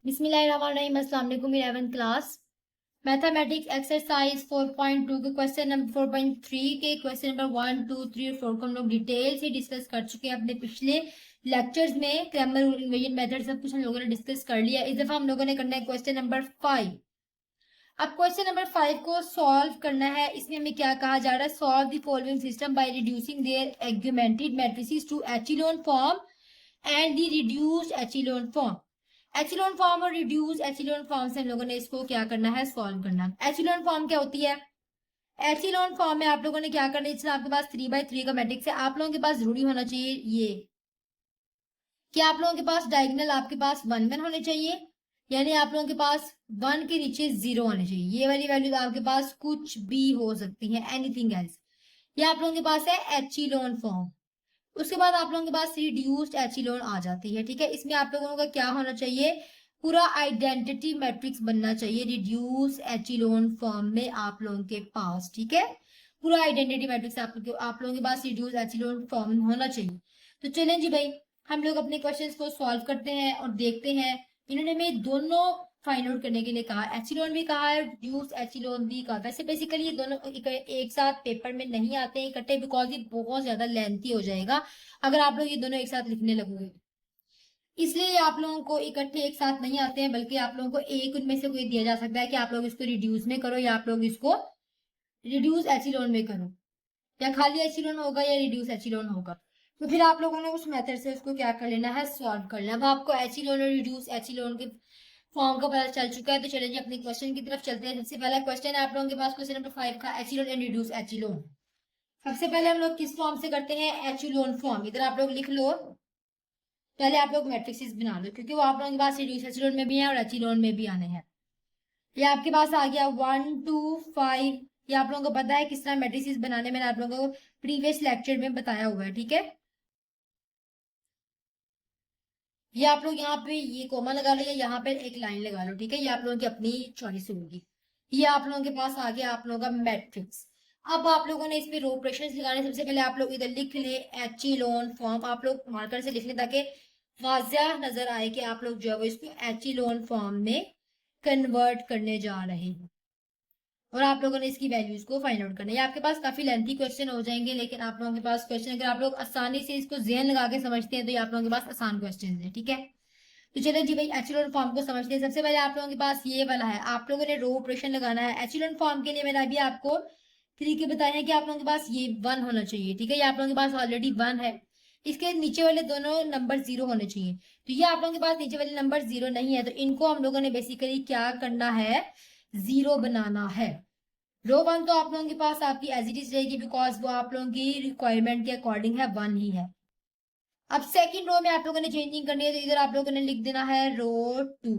बिस्मिल्लाहिर्रहमानिर्रहीम। अस्सलाम वालेकुम। 11th क्लास मैथमेटिक्स एक्सरसाइज 4.2 के क्वेश्चन नंबर 4.3 के क्वेश्चन नंबर 1, 2, 3 और 4 को हम लोग डिटेल से डिस्कस कर चुके हैं अपने पिछले लेक्चर्स में। ग्रामर, इन्वेजन मेथड सब कुछ हम लोगों ने डिस्कस कर लिया। इस दफा हम लोगों ने करना है क्वेश्चन नंबर 5। अब क्वेश्चन नंबर 5 को सॉल्व करना है। इसमें हमें क्या कहा जा रहा है? Solve the following system by reducing their augmented matrices to echelon form and the reduced echelon form. Echelon form और रिड्यूस एचिलोन फॉर्म से हम लोगों ने इसको क्या करना है? सॉल्व करना है। एचिलोन फॉर्म क्या होती है? एचिलोन फॉर्म में आप लोगों ने क्या करना है? जैसे आपके पास 3/3 का मैट्रिक्स है, आप लोगों के पास जरूरी होना चाहिए ये कि आप लोगों के पास डायगोनल आपके पास 1 1 होने चाहिए, यानी आप लोगों के पास 1 के नीचे 0 होने चाहिए। ये वाली वैल्यूज आपके पास कुछ भी हो सकती है, एनीथिंग एल्स। ये आप लोगों के पास है एचिलोन फॉर्म। उसके बाद आप लोगों के पास रिड्यूस्ड एचिलोन आ जाती है। ठीक है, इसमें आप लोगों का क्या होना चाहिए? पूरा आइडेंटिटी मैट्रिक्स बनना चाहिए रिड्यूस एचिलोन फॉर्म में आप लोगों के पास। ठीक है, पूरा आइडेंटिटी मैट्रिक्स आप लोगों के पास रिड्यूस एचिलोन फॉर्म होना चाहिए। तो चलें जी भाई, हम लोग अपने क्वेश्चंस को सॉल्व करते हैं और देखते हैं। इन्होंने हमें दोनों फाइंड आउट करने के लिए कहा, एचिलोन भी कहा है, रिड्यूस एचिलोन भी कहा। वैसे बेसिकली ये दोनों एक साथ पेपर में नहीं आते हैं इकट्ठे, बिकॉज ये बहुत ज्यादा लेंथी हो जाएगा अगर आप लोग ये दोनों एक साथ लिखने लगोगे। इसलिए आप लोगों को इकट्ठे एक साथ नहीं आते हैं, बल्कि आप लोगों को एक उनमें से कोई दिया जा सकता है कि आप लोग इसको रिड्यूस में करो या आप लोग इसको रिड्यूस एचिलोन में करो, या खाली एचिलोन होगा या रिड्यूस एचिलोन होगा। तो फिर आप लोगों ने उस मेथड से उसको क्या कर लेना है? सॉल्व कर लेना। अब आपको एचिलोन और रिड्यूस एचिलोन के फॉर्म का पता चल चुका है, तो चलिए अपने क्वेश्चन की तरफ चलते हैं। सबसे पहला क्वेश्चन है आप लोगों के पास, क्वेश्चन नंबर 5 का, एचिलोन एंड रिड्यूस एचिलोन। सबसे पहले हम लोग किस फॉर्म से करते हैं? Echelon form. इधर आप लोग लिख लो, पहले आप लोग मैट्रिक्सेस बना लो, क्योंकि वो आप लोगों के पास रिड्यूस एचिलोन में भी है और एचिलोन में भी आने हैं। ये आपके पास आ गया 1 2 5। ये आप लोगों को पता है किस तरह मैट्रिसेस बनाने, मैंने आप लोगों को प्रीवियस लेक्चर में बताया हुआ है। ठीक है, ये आप लोग यहाँ पे ये कोमा लगा लो या यहाँ पे एक लाइन लगा लो। ठीक है, ये आप लोगों की अपनी चॉइस होगी। ये आप लोगों के पास आ गया आप लोगों का मैट्रिक्स। अब आप लोगों ने इसमें रो ऑपरेशंस लगाने। सबसे पहले आप लोग इधर लिख ले एचिलोन फॉर्म, आप लोग मार्कर से लिख लें ताकि वाज़िह नजर आए कि आप लोग जो है वो इसको एचिलोन फॉर्म में कन्वर्ट करने जा रहे हैं और आप लोगों ने इसकी वैल्यूज को फाइंड आउट करना है। ये आपके पास काफी लेंथी क्वेश्चन हो जाएंगे, लेकिन आप लोगों के पास क्वेश्चन अगर आप लोग आसानी से इसको ज़हन लगा के समझते हैं तो ये आप लोगों के पास आसान क्वेश्चन है। ठीक है, तो चलो जी भाई एचिलोन फॉर्म को समझते हैं। सबसे पहले आप लोगों के पास ये वाला है, आप लोगों ने रो ऑपरेशन लगाना है। एचिलोन फॉर्म के लिए मैंने अभी आपको तरीके बताए हैं कि आप लोगों के पास ये 1 होना चाहिए। ठीक है, ये आप लोगों के पास ऑलरेडी 1 है। इसके नीचे वाले दोनों नंबर 0 होने चाहिए। तो ये आप लोगों के पास नीचे वाले नंबर 0 नहीं है, तो इनको हम लोगों ने बेसिकली क्या करना है? 0 बनाना है। रो 1 तो आप लोगों के पास आपकी एज इट इज रहेगी, बिकॉज वो आप लोगों की रिक्वायरमेंट के अकॉर्डिंग है, 1 ही है। अब सेकंड रो में आप लोगों ने चेंजिंग करनी है, तो इधर आप लोगों ने लिख देना है रो 2।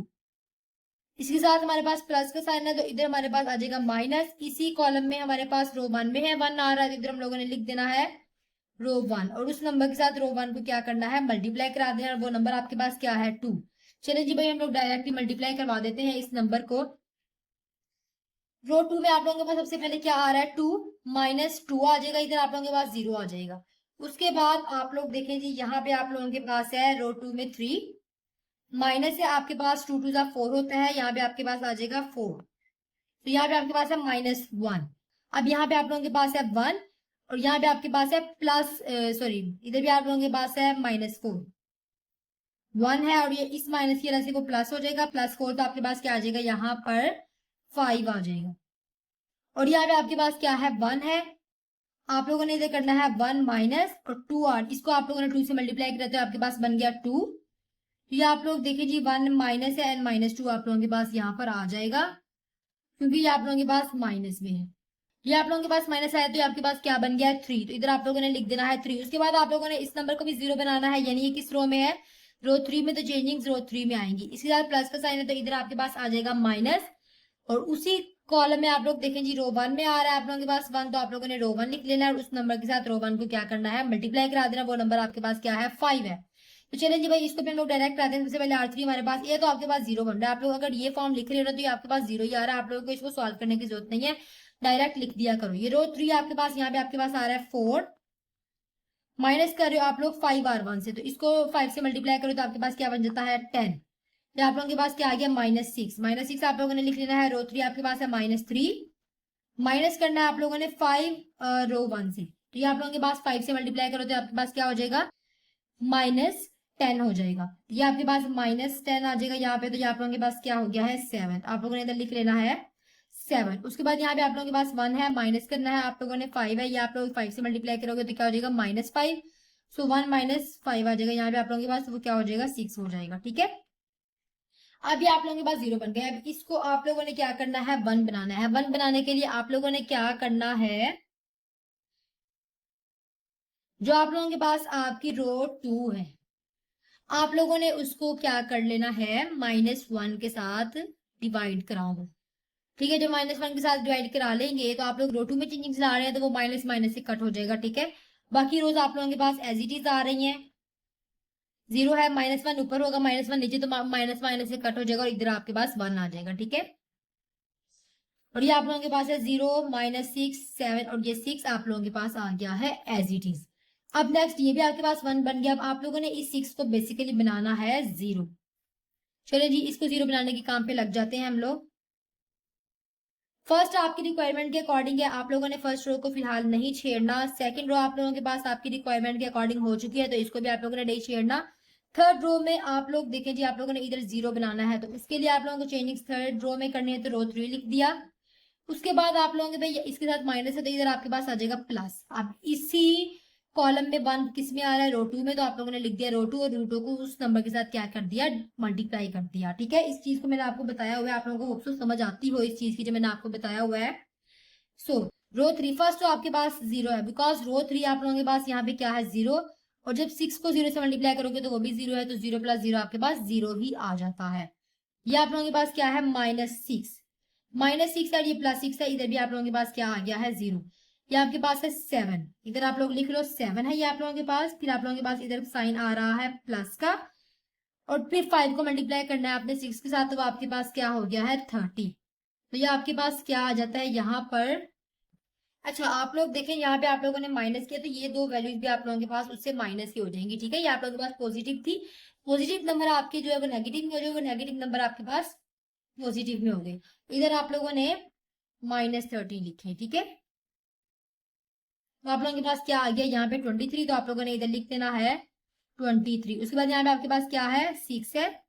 इसके साथ हमारे पास प्लस का साइन है, तो इधर हमारे पास आ जाएगा माइनस। इसी कॉलम में हमारे पास रो 1 में है 1 आ रहा है, तो इधर हम लोगों ने लिख देना है रो 1 और उस नंबर के साथ रो 1 को क्या करना है? मल्टीप्लाई करा देना। और वो नंबर आपके पास क्या है? 2। चलिए जी भाई, हम लोग डायरेक्टली मल्टीप्लाई करवा देते हैं इस नंबर को। रो 2 में आप लोगों के पास सबसे पहले क्या आ रहा है? 2 -2 आ जाएगा। इधर आप लोगों के पास 0 आ जाएगा। उसके बाद आप लोग देखें जी, यहाँ पे आप लोगों के पास है रो 2 में 3 माइनस है आपके पास 2 2 4 होता है, यहाँ पे आपके पास आ जाएगा 4। तो यहाँ पे आपके पास है -1। अब यहाँ पे आप लोगों के पास है 1 और यहाँ पे आपके पास है प्लस सॉरी, इधर भी आप लोगों के पास है -4। 1 है और ये इस माइनस की वजह से वो प्लस हो जाएगा, +4, तो आपके पास क्या आ जाएगा? यहाँ पर 5 आ जाएगा। और यहाँ पे आपके पास क्या है? 1 है। आप लोगों ने इधर करना है 1 माइनस और 2 आर, इसको आप लोगों ने 2 से मल्टीप्लाई किया तो आपके पास बन गया 2। ये आप लोग देखिए जी, 1 माइनस है एंड -2 आप लोगों के पास यहाँ पर आ जाएगा, क्योंकि ये आप लोगों के पास माइनस में है। ये आप लोगों के पास माइनस आया, तो ये आपके पास क्या बन गया है? 3। तो इधर आप लोगों ने लिख देना है 3। उसके बाद आप लोगों ने इस नंबर को भी 0 बनाना है, यानी ये किस रो में है? रो 3 में, तो चेंजिंग रो 3 में आएंगी। इसके साथ प्लस का साइन है, तो इधर आपके पास आ जाएगा माइनस। और उसी कॉलम में आप लोग देखें जी, रो 1 में आ रहा है आप लोगों के पास 1, तो आप लोगों ने रो 1 लिख लेना है और उस नंबर के साथ रो 1 को क्या करना है? मल्टीप्लाई करा देना। वो नंबर आपके पास क्या है? 5 है। तो चलिए जी भाई, इसको भी हम लोग डायरेक्ट कराते हैं। सबसे पहले R3 हमारे पास ये, तो आपके पास 0 बन रहा है। आप लोग अगर ये फॉर्म लिख रहे हो ना, तो ये आपके पास 0 ही आ रहा है। आप लोगों को इसको सॉल्व करने की जरूरत नहीं है, डायरेक्ट लिख दिया करो। ये रो 3 आपके पास, यहाँ पे आपके पास आ रहा है 4, माइनस कर रहे हो आप लोग 5 R1 से, तो इसको 5 से मल्टीप्लाई करो तो आपके पास क्या बन जाता है? 10। तो आप लोगों के पास क्या आ गया -6। -6 आप लोगों ने लिख लेना है। रो 3 आपके पास है -3, माइनस करना है आप लोगों ने 5 रो 1 से। तो ये आप लोगों के पास 5 से मल्टीप्लाई करो तो आपके पास क्या हो जाएगा -10 हो जाएगा। ये आपके पास -10 आ जाएगा यहाँ पे। तो ये आप लोगों के पास क्या हो गया है 7। आप लोगों ने इधर लिख लेना है 7। उसके बाद यहाँ पे आप लोगों के पास 1 है, माइनस करना है आप लोगों ने 5 है। ये आप लोग 5 से मल्टीप्लाई करोगे तो क्या हो जाएगा -5। सो 1 -5 आ जाएगा यहाँ पे आप लोगों के पास। वो क्या हो जाएगा 6 हो जाएगा। ठीक है, अब ये आप लोगों के पास 0 बन गया। अब इसको आप लोगों ने क्या करना है 1 बनाना है। 1 बनाने के लिए आप लोगों ने क्या करना है, जो आप लोगों के पास आपकी रो 2 है, आप लोगों ने उसको क्या कर लेना है -1 के साथ डिवाइड करा दो। ठीक है, जो -1 के साथ डिवाइड करा लेंगे तो आप लोग रो 2 में चेंजिंग ला रहे हैं तो वो माइनस माइनस से कट हो जाएगा। ठीक है, बाकी रोज आप लोगों के पास एज इट इज आ रही हैं। 0 है, -1 ऊपर होगा, -1 नीचे, तो माइनस माइनस से कट हो जाएगा और इधर आपके पास 1 आ जाएगा। ठीक है, और ये आप लोगों के पास है 0 -6 7 और ये 6 आप लोगों के पास आ गया है एज इट इज। अब नेक्स्ट ये भी आपके पास 1 बन गया। अब आप लोगों ने इस 6 को बेसिकली बनाना है 0। चलिए जी, इसको 0 बनाने के काम पे लग जाते हैं हम लोग। फर्स्ट आपकी रिक्वायरमेंट के अकॉर्डिंग है, आप लोगों ने फर्स्ट रो को फिलहाल नहीं छेड़ना। सेकंड रो आप लोगों के पास आपकी रिक्वायरमेंट के अकॉर्डिंग हो चुकी है तो इसको भी आप लोगों ने नहीं छेड़ना। थर्ड रो में आप लोग देखें जी, आप लोगों ने इधर 0 बनाना है तो उसके लिए आप लोगों को चेंजिंग थर्ड रो में करनी है तो रो 3 लिख दिया। उसके बाद आप लोगों के भाई इसके साथ माइनस है तो इधर आपके पास आ जाएगा प्लस। अब इसी कॉलम में 1 किस में आ रहा है रो 2 में, तो आप लोगों ने लिख दिया रो 2 और रो 2 को उस नंबर के साथ क्या कर दिया मल्टीप्लाई कर दिया। ठीक है, इस चीज को मैंने आपको बताया हुआ है, आप लोगों को होप सो समझ आती हो इस चीज की जो मैंने आपको बताया हुआ है। सो रो 3 फर्स्ट तो आपके पास 0 है, बिकॉज रो 3 आप लोगों के पास यहाँ पे क्या है 0, और जब 6 को 0 से मल्टीप्लाई करोगे तो वो भी 0 है, तो 0 + 0 आपके पास 0 ही आ जाता है। ये आप लोगों के पास क्या है -6, -6 है, ये +6 है, इधर भी आप लोगों के पास क्या आ गया है 0। ये आपके पास है 7, इधर आप लोग लिख लो 7 है ये आप लोगों के पास। फिर आप लोगों के पास इधर साइन आ रहा है प्लस का, और फिर 5 को मल्टीप्लाई करना है आपने 6 के साथ, तो आपके पास क्या हो गया है 30। तो ये आपके पास क्या आ जाता है यहाँ पर। अच्छा, आप लोग देखें यहाँ पे आप लोगों ने माइनस किया तो ये दो वैल्यूज भी आप लोगों के पास उससे माइनस की हो जाएंगी। ठीक है, ये आप लोगों के पास पॉजिटिव थी, पॉजिटिव नंबर आपके जो है वो नेगेटिव में हो जाएगा, नेगेटिव नंबर आपके पास पॉजिटिव में हो गए। इधर आप लोगों ने -13 लिखे। ठीक है, तो आप लोगों के पास क्या आ गया यहाँ पे 23, तो आप लोगों ने इधर लिख देना है 23। उसके बाद यहाँ पे आपके पास क्या है 6 है,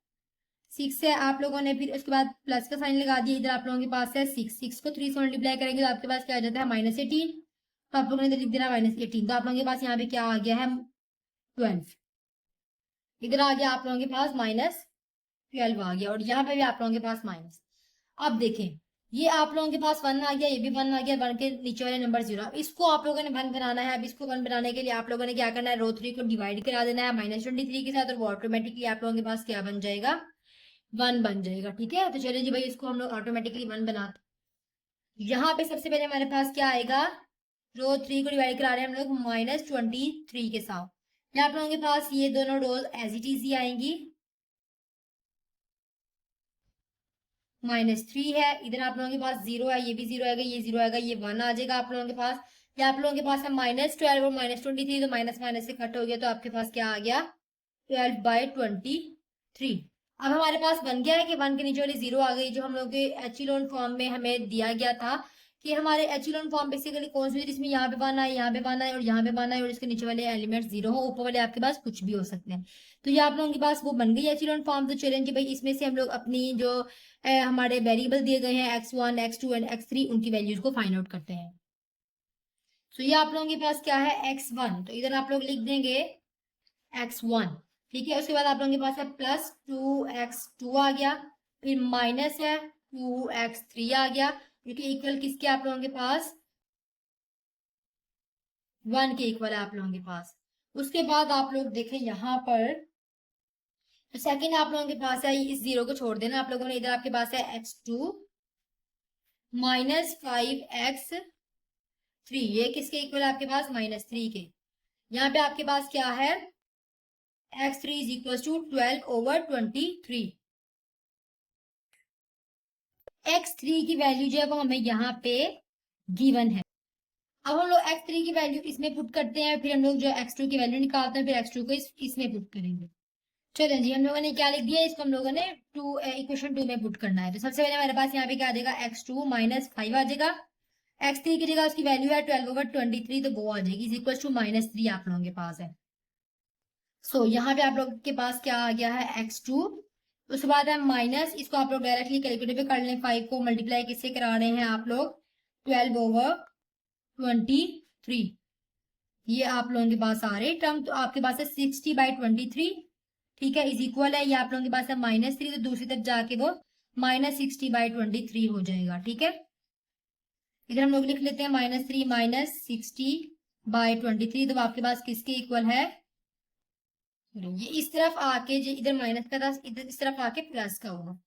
6 है आप लोगों ने, फिर उसके बाद प्लस का साइन लगा दिया। इधर आप लोगों के पास है 6 को 3 से मल्टीप्लाई करेंगे तो आपके पास क्या आ जाता है -18, तो आप लोगों ने इधर लिख देना -18। तो आप लोगों के पास यहाँ पे क्या आ गया है 12। इधर आ गया आप लोगों के पास -12 आ गया, और यहाँ पे भी आप लोगों के पास माइनस। अब देखें, ये आप लोगों के पास 1 आ गया, ये भी 1 आ गया, 1 के नीचे वाले नंबर 0। अब इसको आप लोगों ने 1 बनाना है। अब इसको 1 बनाने के लिए आप लोगों ने क्या करना है रो 3 को डिवाइड करा देना है -23 के साथ, और वो ऑटोमेटिकली आप लोगों के पास क्या बन जाएगा 1 बन जाएगा। ठीक है, तो चलिए जी भाई, इसको हम लोग ऑटोमेटिकली 1 बनाते। यहाँ पे सबसे पहले हमारे पास क्या आएगा, रो 3 को डिवाइड करा रहे हैं हम लोग -23 के साथ। यहाँ आप लोगों के पास ये दोनों रोज एज इट इज ही आएंगी। -3 है, इधर आप लोगों के पास 0 है, ये भी 0 आएगा, ये 0 आएगा, ये 1 आ जाएगा आप लोगों के पास। ये आप लोगों के पास है -12 और -23, तो माइनस माइनस से कट हो गया, तो आपके पास क्या आ गया 12/23। अब हमारे पास बन गया है कि 1 के नीचे वाली 0 आ गई, जो हम लोग के एचिलोन फॉर्म में हमें दिया गया था कि हमारे एचिलोन फॉर्म बेसिकली कौन सी, जिसमें यहाँ पे 1 है, यहाँ पे 1 है और यहाँ पे 1 है, और इसके नीचे वाले एलिमेंट 0 हो, ऊपर वाले आपके पास कुछ भी हो सकते हैं। तो ये आप लोगों के पास वो बन गई एचिलोन फॉर्म। तो चलें जी भाई, इसमें से हम लोग अपनी जो हमारे वेरिएबल दिए गए हैं x1 x2 एंड x3, उनकी वैल्यूज को फाइंड आउट करते हैं। तो ये आप लोगों के पास क्या है x1, तो इधर आप लोग लिख देंगे x1। ठीक है, उसके बाद आप लोगों के पास है +2x2 आ गया, फिर माइनस है 2x3 आ गया, जो कि इक्वल किसके आप लोगों के पास 1 के इक्वल है आप लोगों के पास। उसके बाद आप लोग देखें यहाँ पर, तो सेकंड आप लोगों के पास है, इस 0 को छोड़ देना आप लोगों ने, इधर आपके पास है x2 -5x3, ये किसके इक्वल है आपके पास -3 के। यहाँ पे आपके पास क्या है x3 = 12/23। x3 की वैल्यू जो है वो हमें यहाँ पे गिवन है। अब हम लोग x3 की वैल्यू इसमें पुट करते हैं, फिर हम लोग जो x2 की वैल्यू निकालते हैं, फिर x2 को इसमें पुट करेंगे। चलें जी, हम लोगों ने क्या लिख दिया, इसको हम लोगों ने इक्वेशन 2 में पुट करना है। तो सबसे पहले हमारे पास यहाँ पे क्या आ जाएगा, x2 माइनस 5 आ जाएगा। x3 की जगह उसकी वैल्यू है 12/23, तो वो आ जाएगी इज इक्वल टू -3 आप लोगों के पास है। सो यहाँ पे आप लोग के पास क्या आ गया है, x2। उसके बाद है माइनस, इसको आप लोग डायरेक्टली कैलकुलेटर पे कर लें। 5 को मल्टीप्लाई किससे करा रहे हैं आप लोग, 12/23। ये आप लोगों के पास आ रहे टर्म, तो आपके पास है 60/23, ठीक है, इज इक्वल है, ये आप लोगों के पास है -3, तो दूसरी तरफ जाके वो -60/23 हो जाएगा, ठीक है। इधर हम लोग लिख लेते हैं -3 -60/23, तो आपके पास किसके इक्वल है, ये इस तरफ आके जो इधर माइनस का था, इधर इस तरफ आके प्लस का होगा।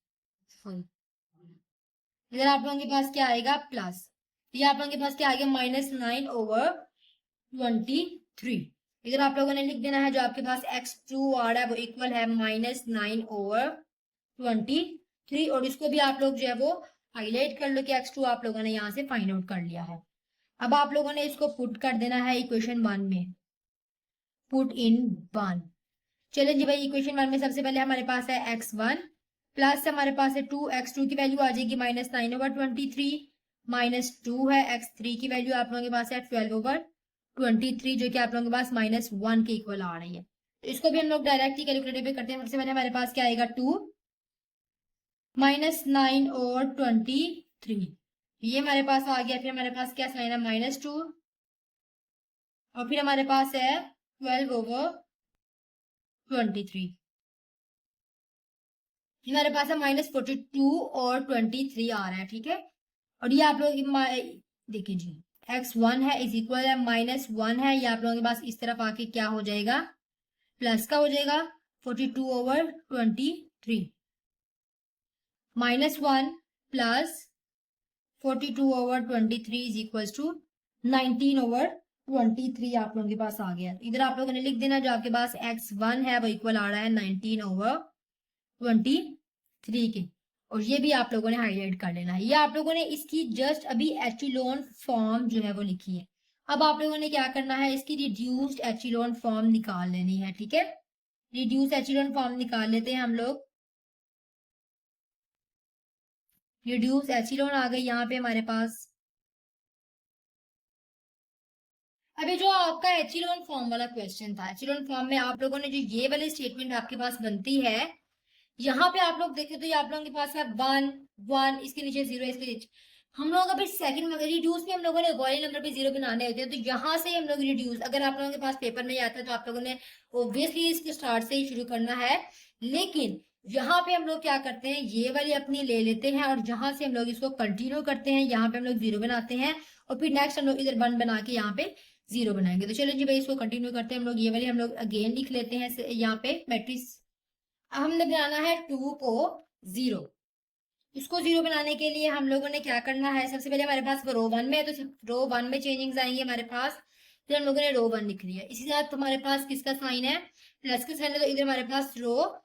इधर आप लोगों के पास क्या आएगा, प्लस। ये आप लोगों के पास क्या आएगा, -9/23। इधर आप लोगों ने लिख देना है जो आपके पास x2 आ रहा है वो इक्वल है -9/23, और इसको भी आप लोग जो है वो हाईलाइट कर लो कि x2 आप लोगों ने यहाँ से फाइंड आउट कर लिया है। अब आप लोगों ने इसको पुट कर देना है इक्वेशन 1 में, पुट इन 1। चलिए जी भाई, इक्वेशन 1 में सबसे पहले हमारे पास है x1 प्लस हमारे पास है 2, x2 की वैल्यू आ जाएगी -9/23, -2 है, x3 की वैल्यू आप लोगों के पास है 12/23, जो कि आप लोगों के पास -1 के इक्वल आ रही है। तो इसको भी हम लोग डायरेक्टली कैलकुलेटर पे करते हैं। सबसे पहले हमारे पास क्या आएगा, 2 -9/23, ये हमारे पास आ गया। फिर हमारे पास क्या साइन है, -2, और फिर हमारे पास है 12/23। हमारे पास है -42 और 23 आ रहा है, ठीक है। और ये आप लोग देखिए जी, x1 है इज इक्वल है -1 है, ये आप लोगों के पास इस तरफ आके क्या हो जाएगा, प्लस का हो जाएगा। 42/23 -1 प्लस 42/23 इज इक्वल टू 19/23 आप लोगों के पास आ गया। इधर आप लोगों ने लिख देना जो आपके पास x1 है वो इक्वल आ रहा है 19/23 के, और ये भी आप लोगों ने हाईलाइट कर लेना है। ये आप लोगों ने इसकी जस्ट अभी एचिलोन फॉर्म जो है वो लिखी है। अब आप लोगों ने क्या करना है, इसकी रिड्यूस्ड एचिलोन फॉर्म निकाल लेनी है, ठीक है। रिड्यूस एचिलोन फॉर्म निकाल लेते हैं हम लोग। रिड्यूस एचिलोन आ गई यहाँ पे हमारे पास। अभी जो आपका एचिलोन फॉर्म वाला क्वेश्चन था, एचिलोन फॉर्म में आप लोगों ने जो ये वाली स्टेटमेंट आपके पास बनती है, यहाँ पे आप लोग देखें तो ये आप लोगों के पास है 1 1, इसके नीचे 0, इसके नीचे हम लोग अभी सेकंड में रिड्यूस में हम लोगों ने वॉइल नंबर पे 0 बनाने होते हैं, तो यहाँ से हम लोग रिड्यूस, अगर आप लोगों के पास पेपर नहीं आता तो आप लोगों ने ऑब्वियसली इसके स्टार्ट से ही शुरू करना है। लेकिन यहाँ पे हम लोग क्या करते हैं, ये वाली अपनी ले लेते हैं और जहां से हम लोग इसको कंटिन्यू करते हैं, यहाँ पे हम लोग 0 बनाते हैं, और फिर नेक्स्ट हम लोग इधर 1 बना के यहाँ पे 0 बनाएंगे। तो चलो जी भाई, इसको कंटिन्यू करते हैं हम लोग। ये वाली हम लोग अगेन लिख लेते हैं यहाँ पे मैट्रिक्स। हमने बनाना है 2 को 0। इसको 0 बनाने के लिए हम लोगों ने क्या करना है, सबसे पहले हमारे पास रो 1 में है, तो रो 1 में चेंजिंग्स आएंगे हमारे पास। फिर हम लोगों ने रो 1 लिख लिया। इसी साथ हमारे पास किसका साइन है, प्लस का साइन है, तो इधर हमारे पास रो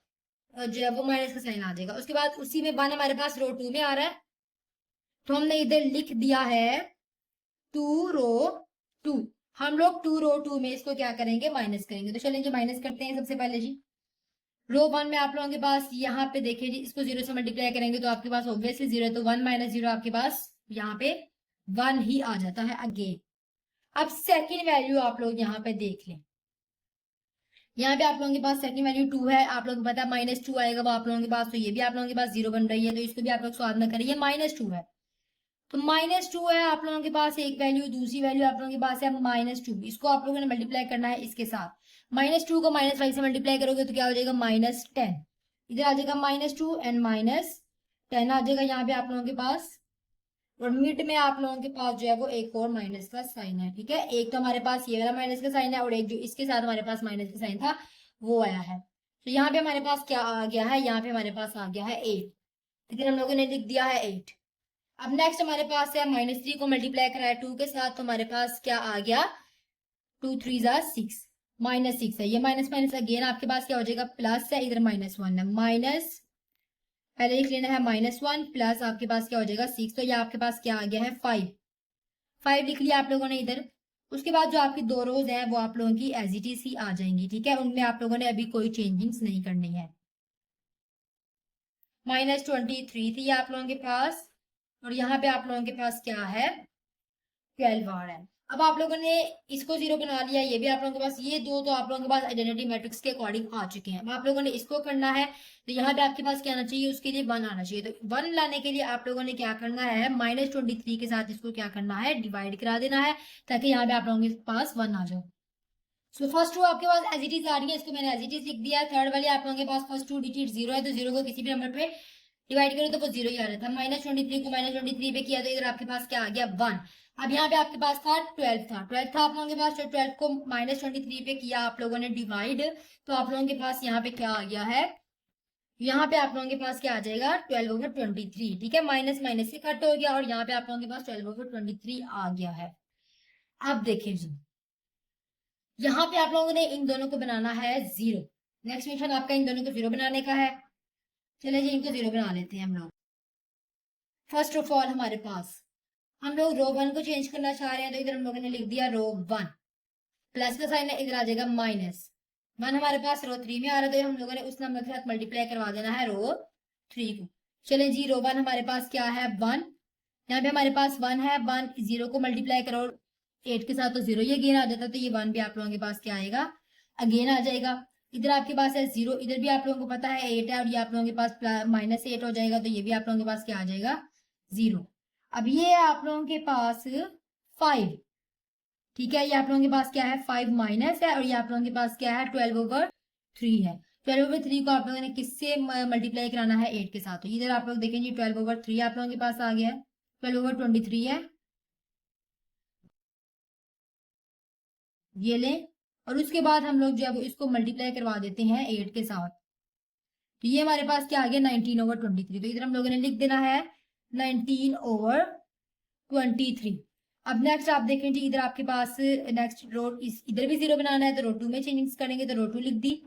जो है वो माइनस का साइन आ जाएगा। उसके बाद उसी में 1 हमारे पास रो 2 में आ रहा है, तो हमने इधर लिख दिया है 2 रो 2। हम लोग 2 रो 2 में इसको क्या करेंगे, माइनस करेंगे। तो चलेंगे माइनस करते हैं सबसे पहले जी। रो 1 में आप लोगों के पास यहाँ पे देखिए जी, इसको 0 से मल्टीप्लाई करेंगे तो आपके पास ऑब्वियसली 0 है, तो 1 - 0 आपके पास यहाँ पे 1 ही आ जाता है अगेन। अब सेकंड वैल्यू आप लोग यहाँ पे देख लें। यहाँ पे आप लोगों के पास सेकंड वैल्यू 2 है, आप लोगों को पता है -2 आएगा वो आप लोगों के पास, तो ये भी आप लोगों के पास 0 बन रही है, तो इसको भी आप लोग स्वाद में करिए। -2 है, तो -2 है आप लोगों के पास एक वैल्यू, दूसरी वैल्यू आप लोगों के पास है -2। इसको आप लोगों ने मल्टीप्लाई करना है इसके साथ। -2 को -5 से मल्टीप्लाई करोगे तो क्या हो जाएगा, -10। इधर आ जाएगा -2 एंड -10 आ जाएगा यहाँ पे आप लोगों के पास। और मिड में आप लोगों के पास जो है वो एक और माइनस का साइन है, ठीक है। एक तो हमारे पास ये वाला माइनस का साइन है, और एक जो इसके साथ हमारे पास माइनस का साइन था वो आया है। तो यहाँ पे हमारे पास क्या आ गया है, यहाँ पे हमारे पास आ गया है 8। इधर हम लोगों ने लिख दिया है 8। अब नेक्स्ट हमारे पास है -3 को मल्टीप्लाई कराया 2 के साथ, तो हमारे पास क्या आ गया, 2 3 6, -6 है। ये माइनस माइनस अगेन आपके पास क्या हो जाएगा, प्लस है, इधर -1 है। माइनस पहले लिख लेना है -1 प्लस आपके पास क्या हो जाएगा 6, तो ये आपके पास क्या आ गया है 5 लिख लिया आप लोगों ने इधर। उसके बाद जो आपकी 2 रोज हैं वो आप लोगों की एज इट इज ही आ जाएंगी, ठीक है, उनमें आप लोगों ने अभी कोई चेंजिंग्स नहीं करनी है। -23 थी आप लोगों के पास, और यहाँ पे आप लोगों के पास क्या है, 12 आर है। अब आप लोगों ने इसको 0 बना लिया, ये भी आप लोगों के पास, ये दो तो आप लोगों के पास आइडेंटिटी मैट्रिक्स के अकॉर्डिंग आ चुके हैं। अब आप लोगों ने इसको करना है, तो यहाँ पे आपके पास क्या आना चाहिए, उसके लिए 1 आना चाहिए। तो 1 लाने के लिए आप लोगों ने क्या करना है, -23 के साथ इसको क्या करना है, डिवाइड करा देना है, ताकि यहाँ पे आप लोगों के पास 1 आ जाए। सो फर्स्ट टू आपके पास एज इट इज आ रही है, इसको मैंने एज इट इज लिख दिया है। थर्ड वाली आप लोगों के पास फर्स्ट 2 डिजिट 0 है, तो 0 को किसी भी नंबर पे डिवाइड करो तो वो 0 ही आ रहा था। -23 को -23 पे किया तो इधर आपके पास क्या आ गया, 1। अब यहाँ पे आपके पास था 12 था, 12 था आप लोगों के पास, तो 12 को -23 पे किया आप लोगों ने डिवाइड, तो आप लोगों के पास यहाँ पे क्या आ गया है, यहाँ पे आप लोगों के पास क्या आ जाएगा, 12/23, ठीक है, माइनस माइनस से कट हो गया, और यहाँ पे आप लोगों के पास 12/23 आ गया है। अब देखिए जी, यहाँ पे आप लोगों ने इन दोनों को बनाना है 0। नेक्स्ट मिशन आपका इन दोनों को 0 बनाने का है। चलिए जी, इनको 0 बना लेते हैं हम लोग। फर्स्ट ऑफ ऑल हमारे पास हम लोग रो 1 को चेंज करना चाह रहे हैं, तो इधर हम लोगों ने लिख दिया रो 1, प्लस का साइन है, इधर आ जाएगा -1 हमारे पास रो 3 में आ रहा है, तो हम लोगों ने उस नंबर के साथ मल्टीप्लाई करवा देना है रो 3 को। चले जी, रो 1 हमारे पास क्या है, 1, यहाँ पे हमारे पास 1 है, 1 0 को मल्टीप्लाई करो 8 के साथ तो 0 ही अगेन आ जाता है, तो ये 1 भी आप लोगों के पास क्या आएगा, अगेन आ जाएगा। इधर आपके पास है 0, इधर भी आप लोगों को पता है 8 है, और ये आप लोगों के पास -8 हो जाएगा, तो ये भी आप लोगों के पास क्या आ जाएगा, 0। अब ये आप लोगों के पास 5, ठीक है, ये आप लोगों के पास क्या है, 5 माइनस है, और ये आप लोगों के पास क्या है, 12/3 है। 12/3 को आप लोगों ने किससे मल्टीप्लाई कराना है, 8 के साथ, तो इधर आप लोग देखेंगे 12/3 आप लोगों के पास आ गया है, 12/23 है, ये लें, और उसके बाद हम लोग जो है इसको मल्टीप्लाई करवा देते हैं 8 के साथ, तो ये हमारे पास क्या आ गया, 19/23। तो इधर हम लोगों ने लिख देना है 19/23। अब नेक्स्ट आप देखें जी, इधर आपके पास नेक्स्ट रो, इधर भी 0 बनाना है, तो रो 2 में चेंजिंग्स करेंगे, तो रो 2 लिख दी,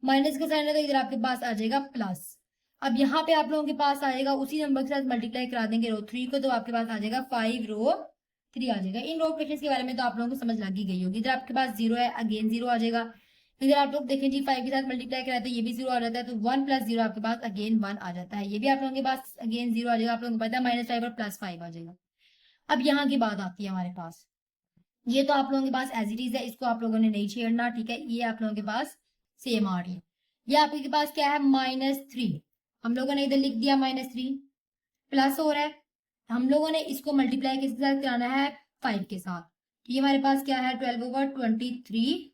माइनस का साइन है, तो इधर आपके पास आ जाएगा प्लस। अब यहाँ पे आप लोगों के पास आएगा, उसी नंबर के साथ मल्टीप्लाई करा देंगे रो 3 को, तो आपके पास आ जाएगा 5 रो 3 आ जाएगा। इन रो ऑपरेशंस के बारे में तो आप लोगों को समझ लग ही गई होगी। इधर आपके पास 0 है, अगेन 0 आ जाएगा। इधर आप लोग देखें जी, 5 के साथ मल्टीप्लाई कराते हैं, ये भी 0 आ जाता है, तो 1 + 0 आपके पास अगेन 1 आ जाता है, ये भी आप लोगों के पास अगेन 0 आ जाएगा। आप लोगों को पता है -5 और +5 आ जाएगा। अब यहाँ की बात आती है हमारे पास, ये तो आप लोगों के पास एज इट इज है, इसको आप लोगों ने नहीं छेड़ना, ठीक है, ये आप लोगों के पास सेम आ रही है। ये आपके पास क्या है, -3, हम लोगों ने इधर लिख दिया -3, प्लस हो रहा है, हम लोगों ने इसको मल्टीप्लाई किसके साथ कराना है, 5 के साथ, तो ये हमारे पास क्या है, 12/23,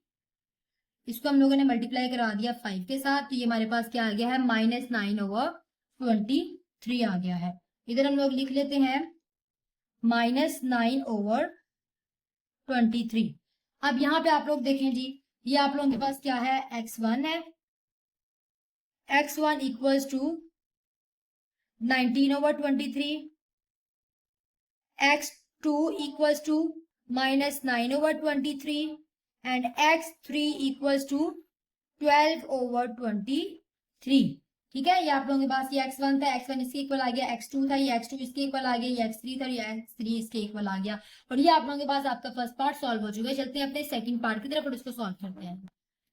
इसको हम लोगों ने मल्टीप्लाई करा दिया 5 के साथ, तो ये हमारे पास क्या आ गया है, -9/23 आ गया है। इधर हम लोग लिख लेते हैं -9/23। अब यहाँ पे आप लोग देखें जी, ये आप लोगों के पास क्या है, x1 है, x1 equals to 19/23, x2 equals to -9/23 and x3 equals to 12/23। ठीक है, ये आप लोगों के पास ये x1 था, x1 इसके इक्वल आ गया, x2 था, ये x2 इसके इक्वल आ गया, ये x3 था, ये x3 इसके इक्वल आ गया, और ये आप लोगों के पास आपका फर्स्ट पार्ट सॉल्व हो चुका है। चलते हैं अपने सेकंड पार्ट की तरफ और इसको सॉल्व करते हैं।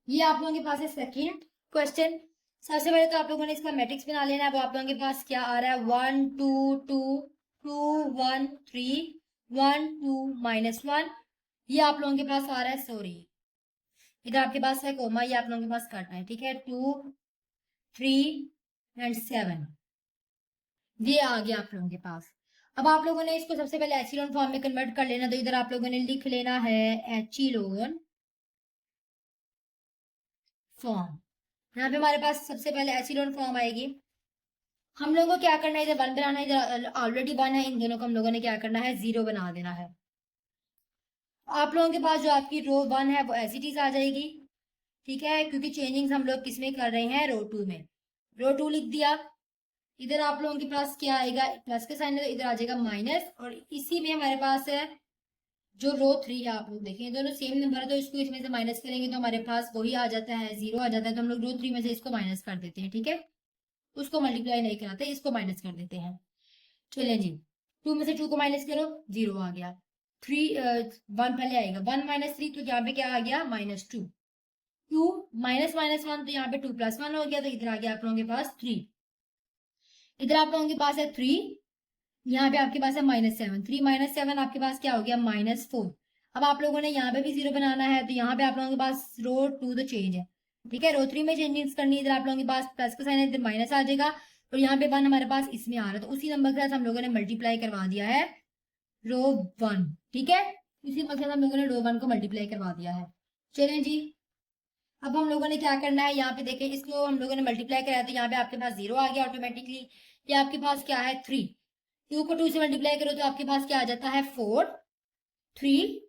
ये आप लोगों के पास है सेकंड क्वेश्चन। सबसे पहले तो आप लोगों ने इसका मैट्रिक्स बना लेना है। वो आप लोगों के पास क्या आ रहा है, 1 2 2 2 1 3 1 2 -1, ये आप लोगों के पास आ रहा है, सॉरी इधर आपके पास है कोमा, ये आप लोगों के पास काटना है, ठीक है, 2 3 एंड 7, ये आ गया आप लोगों के पास। अब आप लोगों ने इसको सबसे पहले एचिलोन फॉर्म में कन्वर्ट कर लेना, तो इधर आप लोगों ने लिख लेना है एचिलोन फॉर्म। यहाँ पे हमारे पास सबसे पहले एचिलोन फॉर्म आएगी। हम लोगों को क्या करना है, इधर 1 बनाना है, इधर ऑलरेडी 1 है, इन दोनों को हम लोगों ने क्या करना है, 0 बना देना है। आप लोगों के पास जो आपकी रो 1 है वो एज इट इज आ जाएगी, ठीक है, क्योंकि चेंजिंग्स हम लोग किस में कर रहे हैं, रो 2 में। रो 2 लिख दिया। इधर आप लोगों के पास क्या आएगा, प्लस के साइन है, तो इधर आ जाएगा माइनस, और इसी में हमारे पास है जो रो 3 है, आप लोग देखें दोनों सेम नंबर है, तो इसको इसमें से माइनस करेंगे तो हमारे पास वही आ जाता है, 0 आ जाता है, तो हम लोग रो 3 में से इसको माइनस कर देते हैं, ठीक है, उसको मल्टीप्लाई नहीं कराते, इसको माइनस कर देते हैं। चलिए जी, 2 में से 2 को माइनस करो, 0 आ गया। 1 पहले आएगा, 1 माइनस 3, तो यहाँ पे क्या आ गया -2, 2 माइनस माइनस 1, तो यहाँ पे 2 + 1 हो गया, तो इधर आ गया आप लोगों के पास 3, इधर आप लोगों के पास है 3, यहाँ पे आपके पास है -7, 3 - 7 आपके पास क्या हो गया -4। अब आप लोगों ने यहाँ पे भी 0 बनाना है, तो यहाँ पे आप लोगों के पास रो 2 तो चेंज है, ठीक है, रो 3 में चेंजेस करनी है, इधर आप लोगों के पास प्लस का साइन है, इधर माइनस आ जाएगा, और यहाँ पे 1 हमारे पास इसमें आ रहा है, तो उसी नंबर के साथ हम लोगों ने मल्टीप्लाई करवा दिया है रो 1, ठीक है, इसी नंबर के साथ हम लोगों ने रो 1 को मल्टीप्लाई करवा दिया है। चलें जी, अब हम लोगों ने क्या करना है, यहाँ पे देखें, इसको हम लोगों ने मल्टीप्लाई कराया, तो यहाँ पे आपके पास 0 आ गया ऑटोमेटिकली। ये आपके पास क्या है 3, 2 को 2 से मल्टीप्लाई करो तो आपके पास क्या आ जाता है 4, 3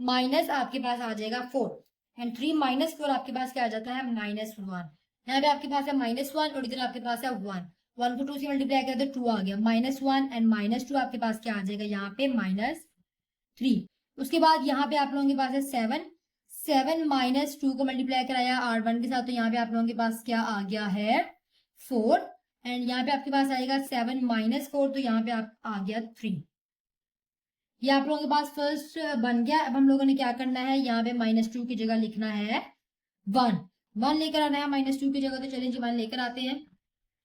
माइनस आपके पास आ जाएगा 4, एंड 3 - 4 आपके पास क्या आ जाता है -1। यहाँ पे आपके पास है -1 और इधर आपके पास है 1, 1 को 2 से मल्टीप्लाई करें तो 2 आ गया, -1 एंड -2 आपके पास क्या आ जाएगा यहाँ पे -3। उसके बाद यहाँ पे आप लोगों के पास है 7, 7 - 2 को मल्टीप्लाई कराया R1 के साथ, तो यहाँ पे आप लोगों के पास क्या आ गया है 4, एंड यहाँ पे आपके पास आएगा 7 - 4, तो यहाँ पे आप आ गया 3। ये आप लोगों के पास फर्स्ट बन गया। अब हम लोगों ने क्या करना है, यहाँ पे -2 की जगह लिखना है 1, 1 लेकर आना है -2 की जगह, तो चलिए जी 1 लेकर आते हैं।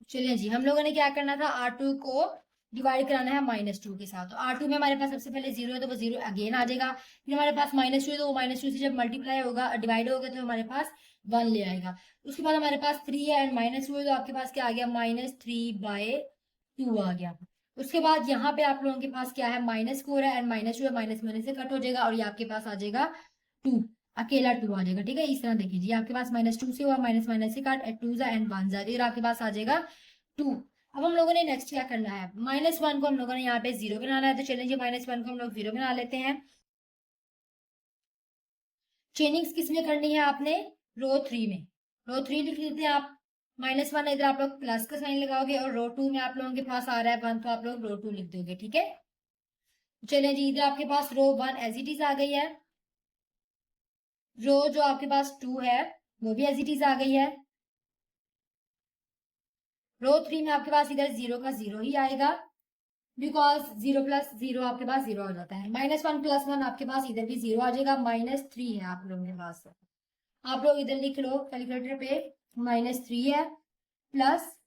चलिए जी, हम लोगों ने क्या करना था, R2 को डिवाइड कराना है -2 के साथ, तो R2 में हमारे पास सबसे पहले 0 है, तो वो 0 अगेन आ जाएगा, फिर हमारे पास -2 है, तो वो -2 से जब मल्टीप्लाई होगा, डिवाइड होगा, तो हमारे पास 1 ले आएगा। उसके बाद हमारे पास 3 है एंड -2 है, तो आपके पास क्या आ गया -3/2 आ गया। उसके बाद यहाँ पे आप लोगों के पास क्या है -4 है एंड -2 है, माइनस माइनस से कट हो जाएगा, और ये आपके पास आ जाएगा 2, अकेला 2 आ जाएगा, ठीक है, इस तरह देखिए जी, आपके पास -2 से हुआ, माइनस माइनस से कट, 2 एंड 1 इधर आपके पास आ जाएगा 2। अब हम लोगों ने नेक्स्ट क्या करना है, -1 को हम लोगों ने यहाँ पे 0 बनाना है, तो चलेंगे -1 को हम लोग 0 बना लेते हैं। चेनिंग्स किस में करनी है आपने, रो 3 में, रो 3 लिख लेते हैं आप, -1 इधर आप लोग प्लस का साइन लगाओगे, और रो 2 में आप लोगों के पास आ रहा है 1, तो आप लोग रो 2 लिख दोगे, ठीक है। चलिए जी, इधर आपके पास रो 1 एज इट इज आ गई है, रो जो आपके पास 2 है वो भी एज इट इज आ गई है, रो 3 में आपके पास इधर 0 का 0 ही आएगा, बिकॉज 0 + 0 आपके पास 0 हो जाता है, -1 + 1 आपके पास इधर भी 0 आ जाएगा, -3 है आप लोगों के पास, आप लोग इधर लिख लो कैलकुलेटर पे, -3 है प्लस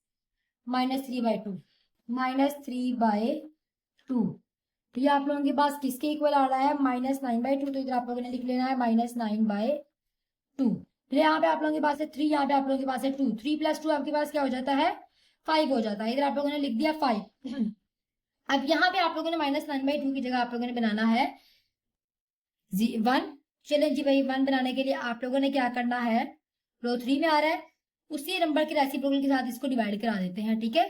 -3/2, -3/2, तो ये आप लोगों के पास किसके इक्वल आ रहा है -9/2, तो इधर आप लोगों ने लिख लेना है -9/2। फिर यहाँ पे आप लोगों के पास है 3, यहाँ पे आप लोगों के पास है 2, 3 + 2 आपके पास क्या हो जाता है 5 हो जाता है, इधर आप लोगों ने लिख दिया 5। अब यहाँ पे आप लोगों ने -9/2 की जगह आप लोगों ने बनाना है 1। चलें जी भाई, 1 बनाने के लिए आप लोगों ने क्या करना है, रो 3 में आ रहा है, उसी नंबर के रेसिप्रोकल के साथ इसको डिवाइड करा देते हैं, ठीक है,